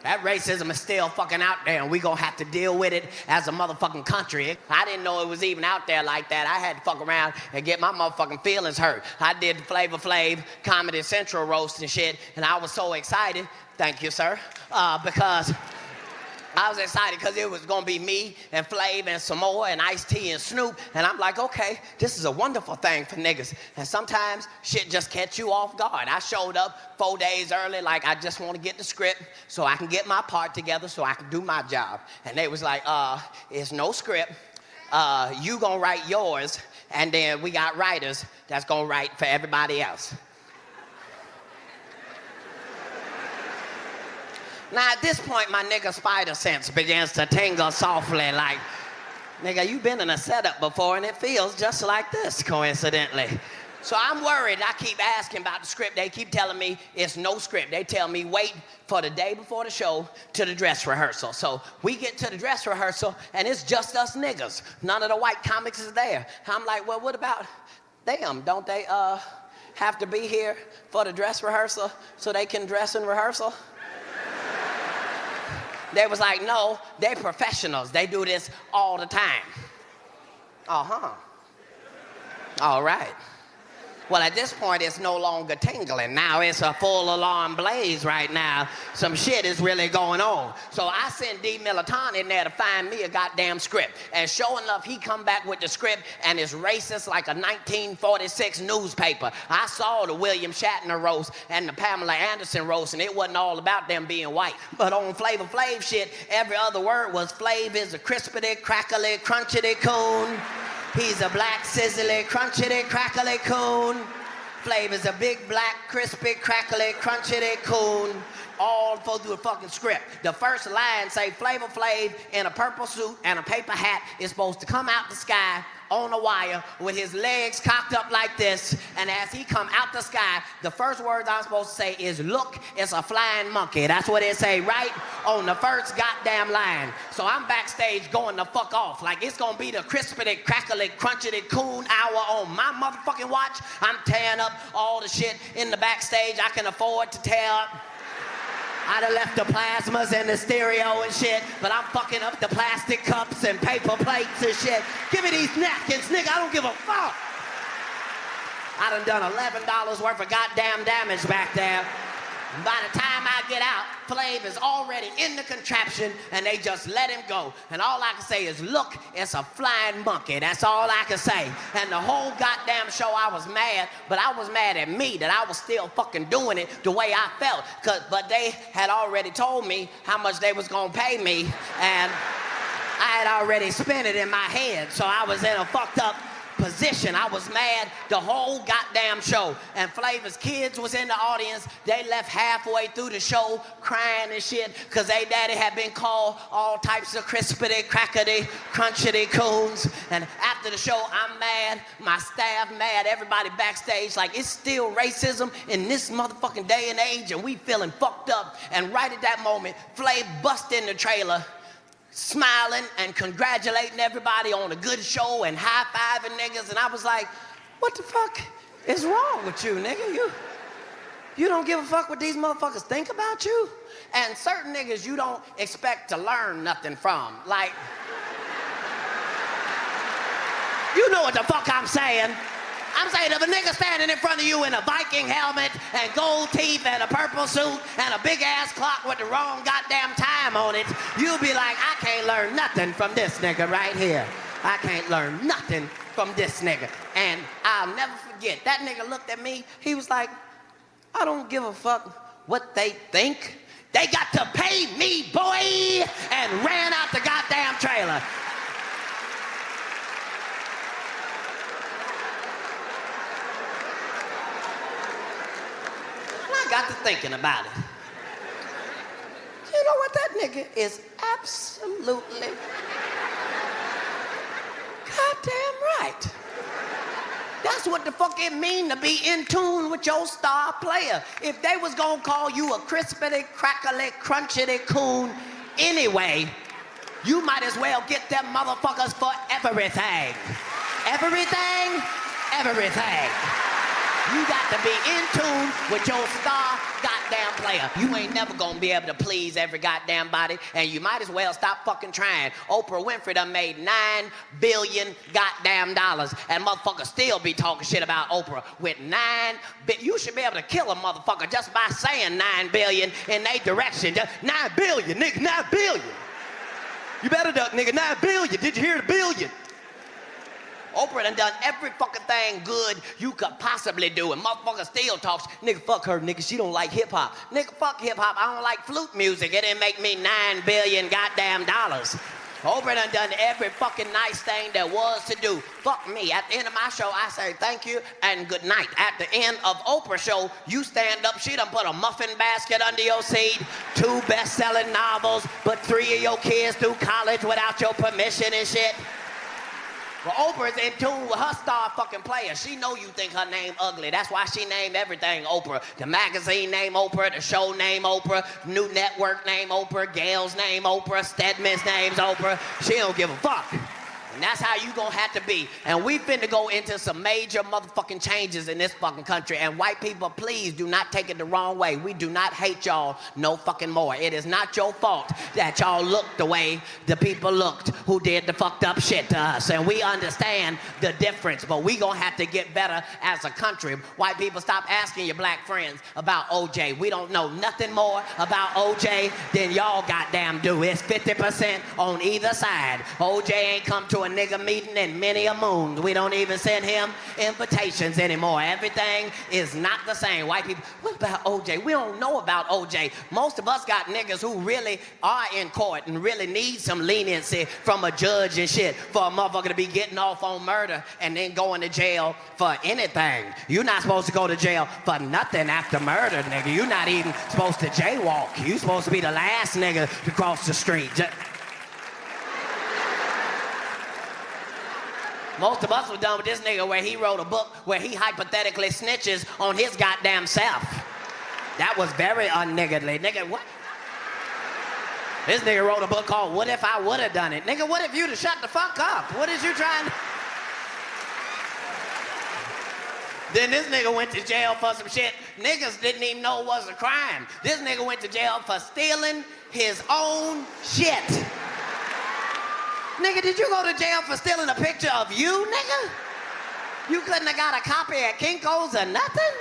That racism is still fucking out there, and we gonna have to deal with it as a motherfucking country. I didn't know it was even out there like that. I had to fuck around and get my motherfucking feelings hurt. I did Flavor Flav Comedy Central roast and shit, and I was so excited, thank you, sir, because I was excited because it was gonna be me and Flav and Samoa and Ice-T and Snoop, and I'm like, okay, this is a wonderful thing for niggas. And sometimes shit just catch you off guard. I showed up 4 days early, like I just want to get the script so I can get my part together so I can do my job. And they was like, it's no script. You gonna write yours, and then we got writers that's gonna write for everybody else. Now, at this point, my nigga spider sense begins to tingle softly like, nigga, you been in a setup before and it feels just like this, coincidentally. So I'm worried. I keep asking about the script. They keep telling me it's no script. They tell me wait for the day before the show to the dress rehearsal. So we get to the dress rehearsal and it's just us niggas. None of the white comics is there. I'm like, well, what about them? Don't they have to be here for the dress rehearsal so they can dress in rehearsal? They was like, no, they professionals. They do this all the time. Uh-huh. All right. Well, at this point, it's no longer tingling. Now it's a full alarm blaze right now. Some shit is really going on. So I sent D. Militant in there to find me a goddamn script. And sure enough, he come back with the script, and it's racist like a 1946 newspaper. I saw the William Shatner roast and the Pamela Anderson roast, and it wasn't all about them being white. But on Flavor Flav shit, every other word was Flav is a crispity, crackly, crunchity coon. He's a black, sizzly, crunchity, crackly coon. Flav is a big, black, crispy, crackly, crunchity coon. All through the fucking script. The first line say Flavor Flav in a purple suit and a paper hat is supposed to come out the sky on a wire with his legs cocked up like this, and as he come out the sky, the first words I'm supposed to say is, look, it's a flying monkey. That's what it say right on the first goddamn line. So I'm backstage going the fuck off, like it's gonna be the crispity, crackly, crunchity coon hour on my motherfucking watch. I'm tearing up all the shit in the backstage I can afford to tear up. I'd have left the plasmas and the stereo and shit, but I'm fucking up the plastic cups and paper plates and shit. Give me these napkins, nigga, I don't give a fuck. I done $11 worth of goddamn damage back there. And by the time I get out, Flav is already in the contraption and they just let him go. And all I can say is, look, it's a flying monkey. That's all I can say. And the whole goddamn show I was mad, but I was mad at me that I was still fucking doing it the way I felt. But they had already told me how much they was gonna pay me, and I had already spent it in my head. So I was in a fucked up position. I was mad the whole goddamn show. And Flavor's kids was in the audience. They left halfway through the show crying and shit because they daddy had been called all types of crispity, crackety, crunchity coons. And after the show, I'm mad, my staff mad, everybody backstage like it's still racism in this motherfucking day and age, and we feeling fucked up. And right at that moment, Flav bust in the trailer, smiling and congratulating everybody on a good show and high-fiving niggas, and I was like, what the fuck is wrong with you, nigga? You don't give a fuck what these motherfuckers think about you? And certain niggas you don't expect to learn nothing from. Like, you know what the fuck I'm saying. I'm saying if a nigga standing in front of you in a Viking helmet and gold teeth and a purple suit and a big ass clock with the wrong goddamn time on it, you'll be like, I can't learn nothing from this nigga right here. I can't learn nothing from this nigga. And I'll never forget, that nigga looked at me, he was like, I don't give a fuck what they think. They got to pay me, boy, and ran out the goddamn trailer. I got to thinking about it. You know what? That nigga is absolutely goddamn right. That's what the fuck it mean to be in tune with your star player. If they was gonna call you a crispity, crackly, crunchity coon anyway, You might as well get them motherfuckers for everything. Everything, everything. You got to be in tune with your star goddamn player. You ain't never gonna be able to please every goddamn body, and you might as well stop fucking trying. Oprah Winfrey done made $9 billion goddamn dollars, and motherfuckers still be talking shit about Oprah with you should be able to kill a motherfucker just by saying 9 billion in their direction. Just 9 billion, nigga, 9 billion. You better duck, nigga, 9 billion. Did you hear the billion? Oprah done every fucking thing good you could possibly do, and motherfucker still talks, nigga, fuck her, nigga, she don't like hip-hop. Nigga, fuck hip-hop, I don't like flute music. It didn't make me $9 billion goddamn dollars. Oprah done every fucking nice thing there was to do. Fuck me. At the end of my show, I say thank you and good night. At the end of Oprah's show, you stand up, she done put a muffin basket under your seat, 2 best-selling novels, put 3 of your kids through college without your permission and shit. Well, Oprah's in tune with her star fucking player. She know you think her name ugly. That's why she named everything Oprah. The magazine name Oprah, the show name Oprah, new network name Oprah, Gail's name Oprah, Stedman's name's Oprah. She don't give a fuck. And that's how you gonna have to be. And we finna go into some major motherfucking changes in this fucking country. And white people, please do not take it the wrong way. We do not hate y'all no fucking more. It is not your fault that y'all looked the way the people looked who did the fucked up shit to us. And we understand the difference, but we gonna have to get better as a country. White people, stop asking your black friends about OJ. We don't know nothing more about OJ than y'all goddamn do. It's 50% on either side. OJ ain't come to a nigga meeting in many a moon. We don't even send him invitations anymore. Everything is not the same. White people, what about OJ? We don't know about OJ. Most of us got niggas who really are in court and really need some leniency from a judge and shit for a motherfucker to be getting off on murder and then going to jail for anything. You're not supposed to go to jail for nothing after murder, nigga. You're not even supposed to jaywalk. You're supposed to be the last nigga to cross the street. Most of us were done with this nigga where he wrote a book where he hypothetically snitches on his goddamn self. That was very un-niggerly. Nigga, what? This nigga wrote a book called What If I Would've Done It? Nigga, what if you'd have shut the fuck up? What is you trying to... Then this nigga went to jail for some shit niggas didn't even know was a crime. This nigga went to jail for stealing his own shit. Nigga, did you go to jail for stealing a picture of you, nigga? You couldn't have got a copy at Kinko's or nothing?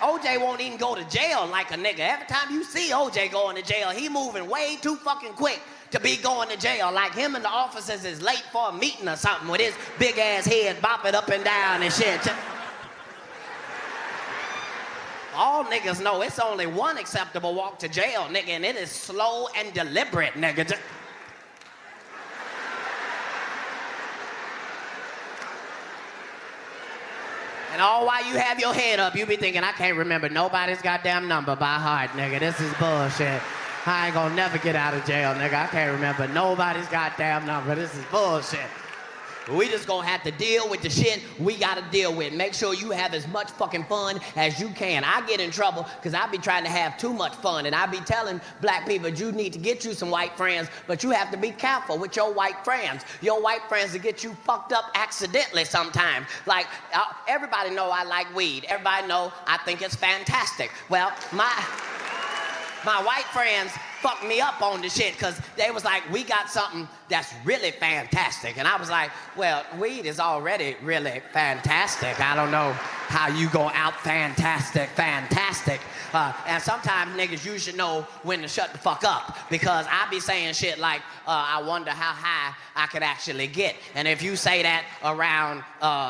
OJ won't even go to jail like a nigga. Every time you see OJ going to jail, he moving way too fucking quick to be going to jail. Like him and the officers is late for a meeting or something with his big ass head bopping up and down and shit. All niggas know it's only one acceptable walk to jail, nigga, and it is slow and deliberate, nigga. And all while you have your head up, you be thinking, I can't remember nobody's goddamn number by heart, nigga. This is bullshit. I ain't gonna never get out of jail, nigga. I can't remember nobody's goddamn number. This is bullshit. We just gonna have to deal with the shit we gotta deal with. Make sure you have as much fucking fun as you can. I get in trouble because I be trying to have too much fun, and I be telling black people, you need to get you some white friends, but you have to be careful with your white friends. Your white friends will get you fucked up accidentally sometimes. Like, everybody know I like weed. Everybody know I think it's fantastic. Well, my white friends fucked me up on the shit because they was like, we got something that's really fantastic. And I was like, well, weed is already really fantastic. I don't know how you go out fantastic. And sometimes niggas, you should know when to shut the fuck up because I be saying shit like, I wonder how high I could actually get. And if you say that around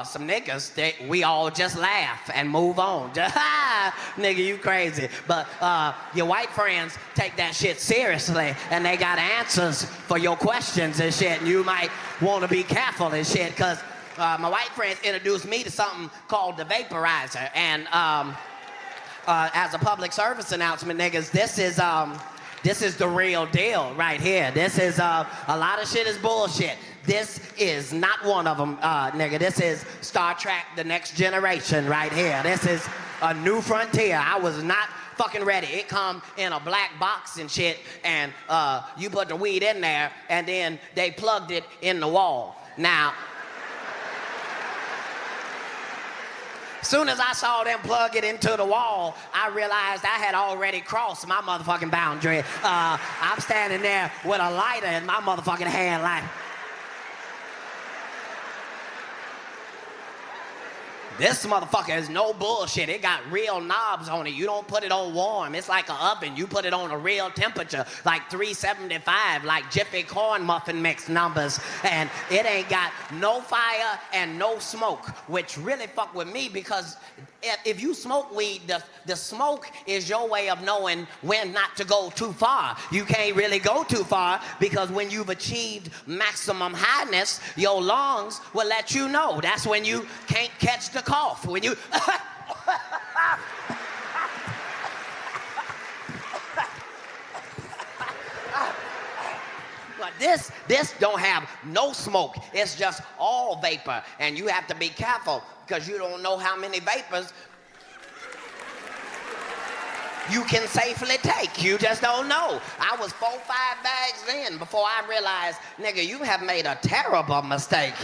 some niggas, we all just laugh and move on. Nigga, you crazy. But your white friends take that shit seriously and they got answers for your questions and shit, and you might want to be careful and shit because my white friends introduced me to something called the vaporizer, and as a public service announcement, niggas, this is the real deal right here. This is a lot of shit is bullshit. This is not one of them, nigga. This is Star Trek: The Next Generation right here. This is a new frontier. I was not fucking ready. It come in a black box and shit, and you put the weed in there, and then they plugged it in the wall. Now, soon as I saw them plug it into the wall, I realized I had already crossed my motherfucking boundary. I'm standing there with a lighter in my motherfucking hand like... This motherfucker is no bullshit. It got real knobs on it. You don't put it on warm. It's like an oven. You put it on a real temperature, like 375, like Jiffy corn muffin mix numbers. And it ain't got no fire and no smoke, which really fuck with me because if you smoke weed, the smoke is your way of knowing when not to go too far. You can't really go too far because when you've achieved maximum highness, your lungs will let you know. That's when you can't catch the cough. When you... But this don't have no smoke. It's just all vapor. And you have to be careful because you don't know how many vapors you can safely take. You just don't know. I was 4 or 5 bags in before I realized, nigga, you have made a terrible mistake.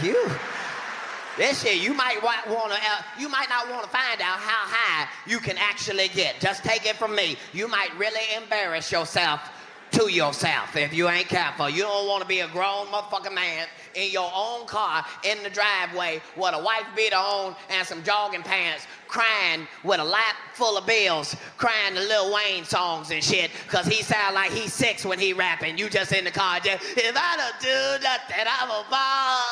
This shit, you might not want to find out how high you can actually get. Just take it from me. You might really embarrass yourself to yourself if you ain't careful. You don't want to be a grown motherfucking man in your own car in the driveway with a wife beater on and some jogging pants, crying with a lap full of bills, crying the Lil Wayne songs and shit, because he sound like he's 6 when he rapping. You just in the car, just, if I don't do nothing, I'm a ball.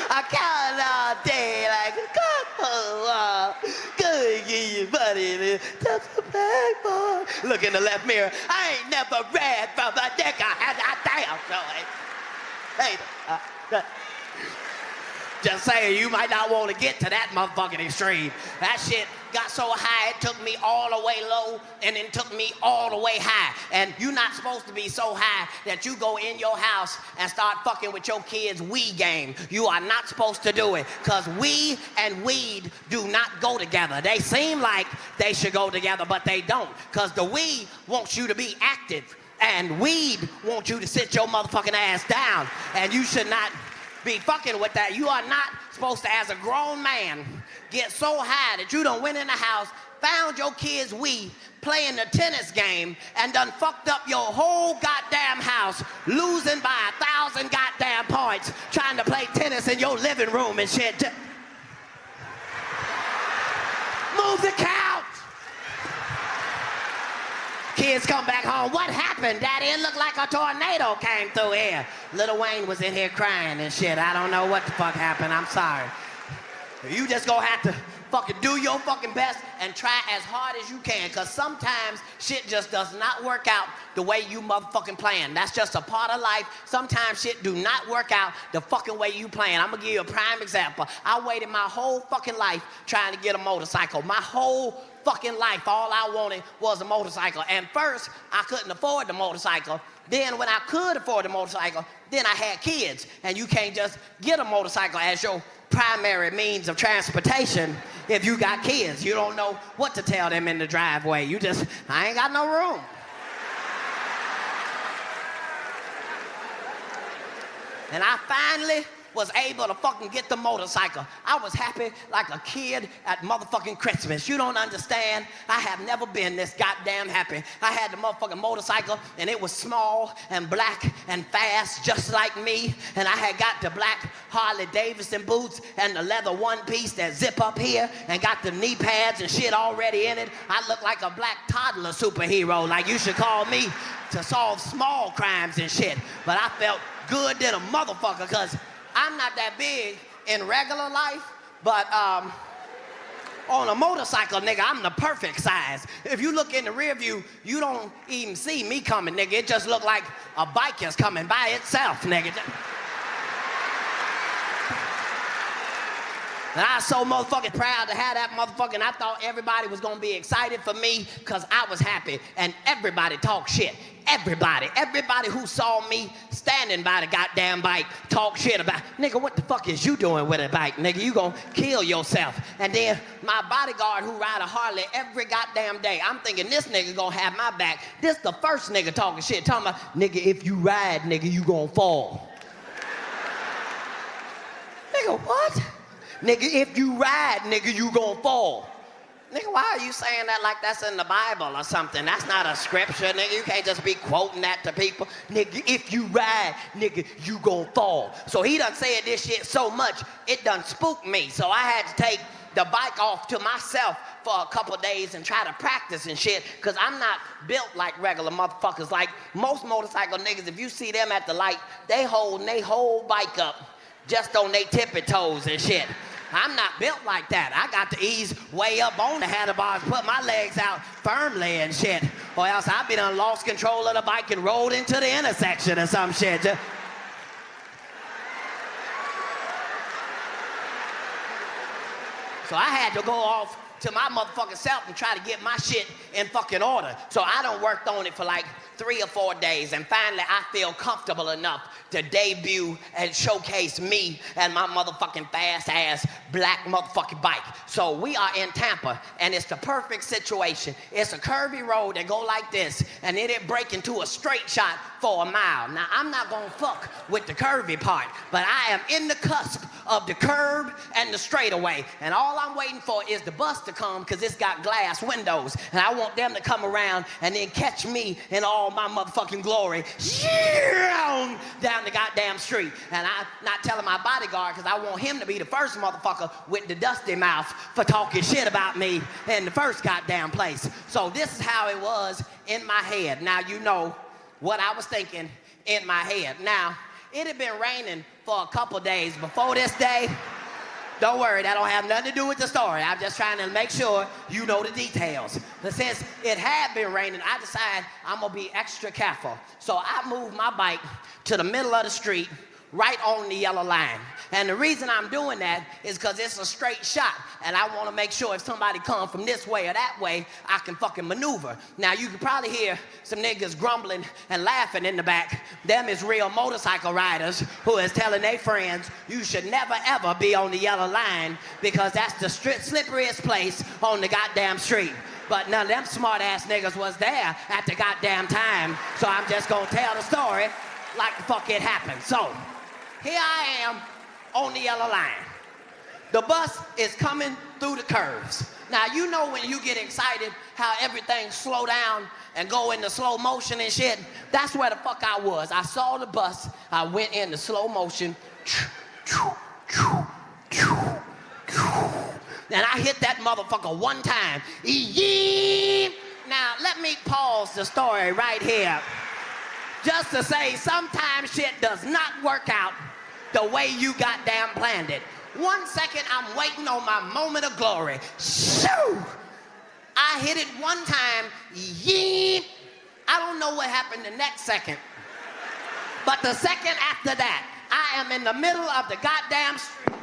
I count all day like a couple. Good give you money, just a bag boy. Look in the left mirror. I ain't never read from a nigga. Damn, so hey, just saying, you might not want to get to that motherfucking extreme. That shit got so high, it took me all the way low, and then took me all the way high. And you're not supposed to be so high that you go in your house and start fucking with your kids' Wii game. You are not supposed to do it, because Wii and weed do not go together. They seem like they should go together, but they don't, because the Wii wants you to be active, and weed wants you to sit your motherfucking ass down, and you should not be fucking with that. You are not supposed to, as a grown man, get so high that you done went in the house, found your kids' Wii, playing the tennis game, and done fucked up your whole goddamn house, losing by 1,000 goddamn points, trying to play tennis in your living room and shit. Move the couch! Kids come back home. What happened, Daddy? It looked like a tornado came through here. Lil Wayne was in here crying and shit. I don't know what the fuck happened. I'm sorry. You just gonna have to fucking do your fucking best and try as hard as you can, because sometimes shit just does not work out the way you motherfucking plan. That's just a part of life. Sometimes shit do not work out the fucking way you plan. I'm gonna give you a prime example. I waited my whole fucking life trying to get a motorcycle. My whole fucking life, all I wanted was a motorcycle. And first, I couldn't afford the motorcycle. Then when I could afford the motorcycle, then I had kids. And you can't just get a motorcycle as your primary means of transportation if you got kids. You don't know what to tell them in the driveway. You just, I ain't got no room. And I finally was able to fucking get the motorcycle. I was happy like a kid at motherfucking Christmas. You don't understand. I have never been this goddamn happy. I had the motherfucking motorcycle, and it was small and black and fast, just like me. And I had got the black Harley Davidson boots and the leather one-piece that zip up here and got the knee pads and shit already in it. I look like a black toddler superhero, like you should call me to solve small crimes and shit. But I felt good than a motherfucker, because I'm not that big in regular life, but on a motorcycle, nigga, I'm the perfect size. If you look in the rear view, you don't even see me coming, nigga. It just look like a bike is coming by itself, nigga. And I was so motherfucking proud to have that motherfucking, I thought everybody was gonna be excited for me because I was happy, and everybody talked shit. Everybody who saw me standing by the goddamn bike talk shit about, nigga, what the fuck is you doing with a bike? Nigga, you gonna kill yourself. And then my bodyguard who ride a Harley every goddamn day, I'm thinking this nigga gonna have my back. This the first nigga talking shit, talking about, nigga, if you ride, nigga, you gonna fall. Nigga, what? Nigga, if you ride, nigga, you gonna fall. Nigga, why are you saying that like that's in the Bible or something? That's not a scripture, nigga. You can't just be quoting that to people. Nigga, if you ride, nigga, you gon' fall. So he done said this shit so much, it done spooked me. So I had to take the bike off to myself for a couple days and try to practice and shit, because I'm not built like regular motherfuckers. Like most motorcycle niggas, if you see them at the light, they holding they whole bike up just on they tippy toes and shit. I'm not built like that. I got to ease way up on the handlebars, put my legs out firmly and shit, or else I'd be done lost control of the bike and rolled into the intersection or some shit. So I had to go off to my motherfucking self and try to get my shit in fucking order. So I done worked on it for like 3 or 4 days, and finally I feel comfortable enough to debut and showcase me and my motherfucking fast ass black motherfucking bike. So we are in Tampa, and it's the perfect situation. It's a curvy road that go like this, and then it break into a straight shot for a mile. Now I'm not gonna fuck with the curvy part, but I am in the cusp of the curb and the straightaway, and all I'm waiting for is the bus to come, because it's got glass windows, and I want them to come around and then catch me in all my motherfucking glory down the goddamn street. And I'm not telling my bodyguard, because I want him to be the first motherfucker with the dusty mouth for talking shit about me in the first goddamn place. So this is how it was in my head. Now you know what I was thinking in my head. Now, it had been raining for a couple days before this day. Don't worry, that don't have nothing to do with the story. I'm just trying to make sure you know the details. But since it had been raining, I decided I'm gonna be extra careful. So I moved my bike to the middle of the street, right on the yellow line. And the reason I'm doing that is because it's a straight shot, and I want to make sure if somebody comes from this way or that way, I can fucking maneuver. Now, you can probably hear some niggas grumbling and laughing in the back. Them is real motorcycle riders who is telling their friends, you should never ever be on the yellow line, because that's the slipperiest place on the goddamn street. But none of them smart-ass niggas was there at the goddamn time, so I'm just gonna tell the story like the fuck it happened. So, here I am on the yellow line. The bus is coming through the curves. Now, you know when you get excited how everything slow down and go into slow motion and shit? That's where the fuck I was. I saw the bus, I went into slow motion, and I hit that motherfucker one time. Now, let me pause the story right here, just to say sometimes shit does not work out the way you goddamn planned it. 1 second, I'm waiting on my moment of glory. Shoo! I hit it one time. I don't know what happened the next second. But the second after that, I am in the middle of the goddamn street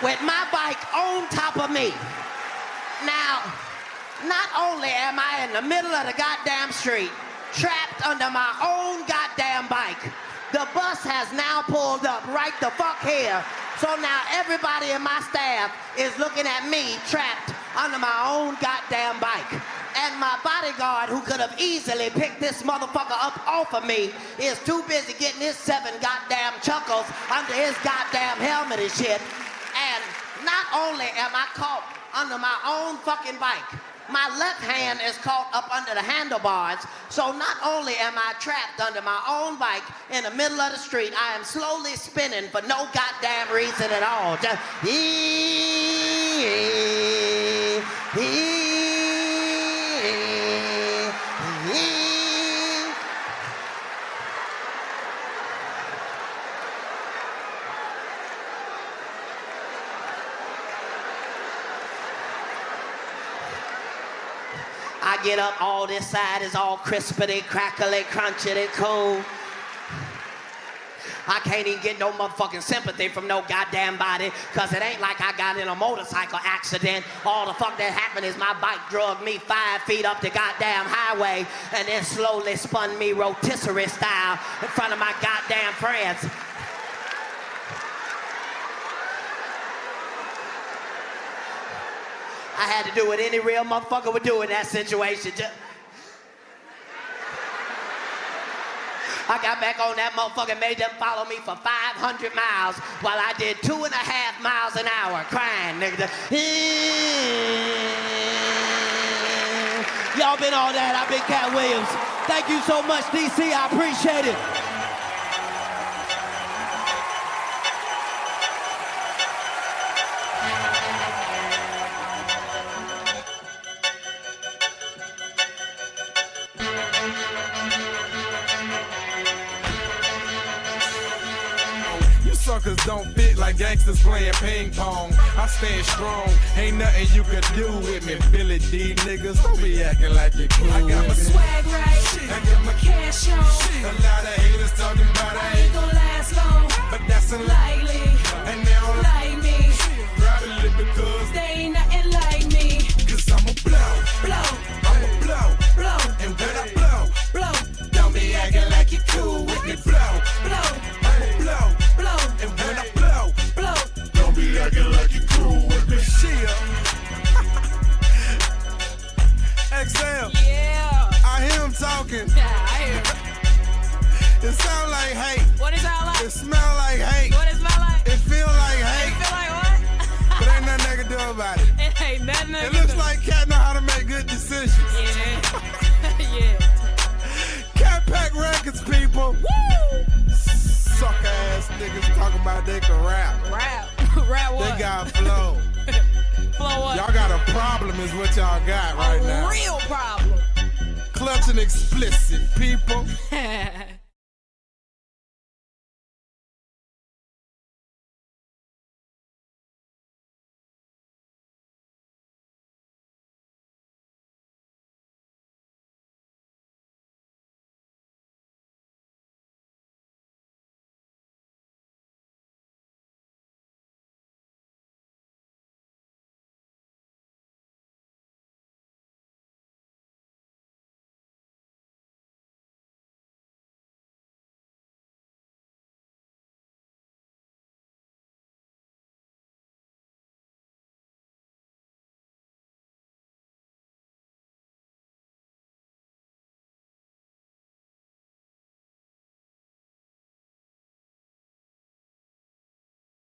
with my bike on top of me. Now, not only am I in the middle of the goddamn street, trapped under my own goddamn bike, the bus has now pulled up right the fuck here. So now everybody in my staff is looking at me trapped under my own goddamn bike. And my bodyguard, who could have easily picked this motherfucker up off of me, is too busy getting his 7 goddamn chuckles under his goddamn helmet and shit. And not only am I caught under my own fucking bike, my left hand is caught up under the handlebars, so not only am I trapped under my own bike in the middle of the street, I am slowly spinning for no goddamn reason at all. Just I get up, all this side is all crispity, crackly, crunchity, cool. I can't even get no motherfucking sympathy from no goddamn body, cause it ain't like I got in a motorcycle accident. All the fuck that happened is my bike drug me 5 feet up the goddamn highway and then slowly spun me rotisserie style in front of my goddamn friends. I had to do what any real motherfucker would do in that situation. I got back on that motherfucker and made them follow me for 500 miles while I did 2.5 miles an hour crying, nigga. Y'all been on that. I've been Cat Williams. Thank you so much, DC. I appreciate it. Suckers don't fit like gangsters playing ping pong. I stand strong, ain't nothing you can do with me. Billy D niggas, don't be acting like you're cool. I got my swag right, I got my cash on. A lot of haters talking about I ain't gon' last long, but that's unlikely. And they don't like me, probably because they ain't nothing like me. Cause I'ma blow, I'ma blow, and when I blow, don't be acting like you're cool with me. Blow, I'ma blow. And when I blow, don't be acting like you cool with me. Shit. XL. Yeah. I hear him talking. Yeah, I hear him. It sound like hate. What it sound like? It smell like hate. What it smell like? It feel like hate. It feel like what? But ain't nothing they can do about it. It ain't nothing. It looks like Cat know how to make good decisions. Yeah. Yeah. Cat Pack Records, people. Woo! Sucker ass niggas talking about they can rap. Rap what? They got flow. Flow what? Y'all got a problem is what y'all got right now. A real problem. Clutch and explicit, people.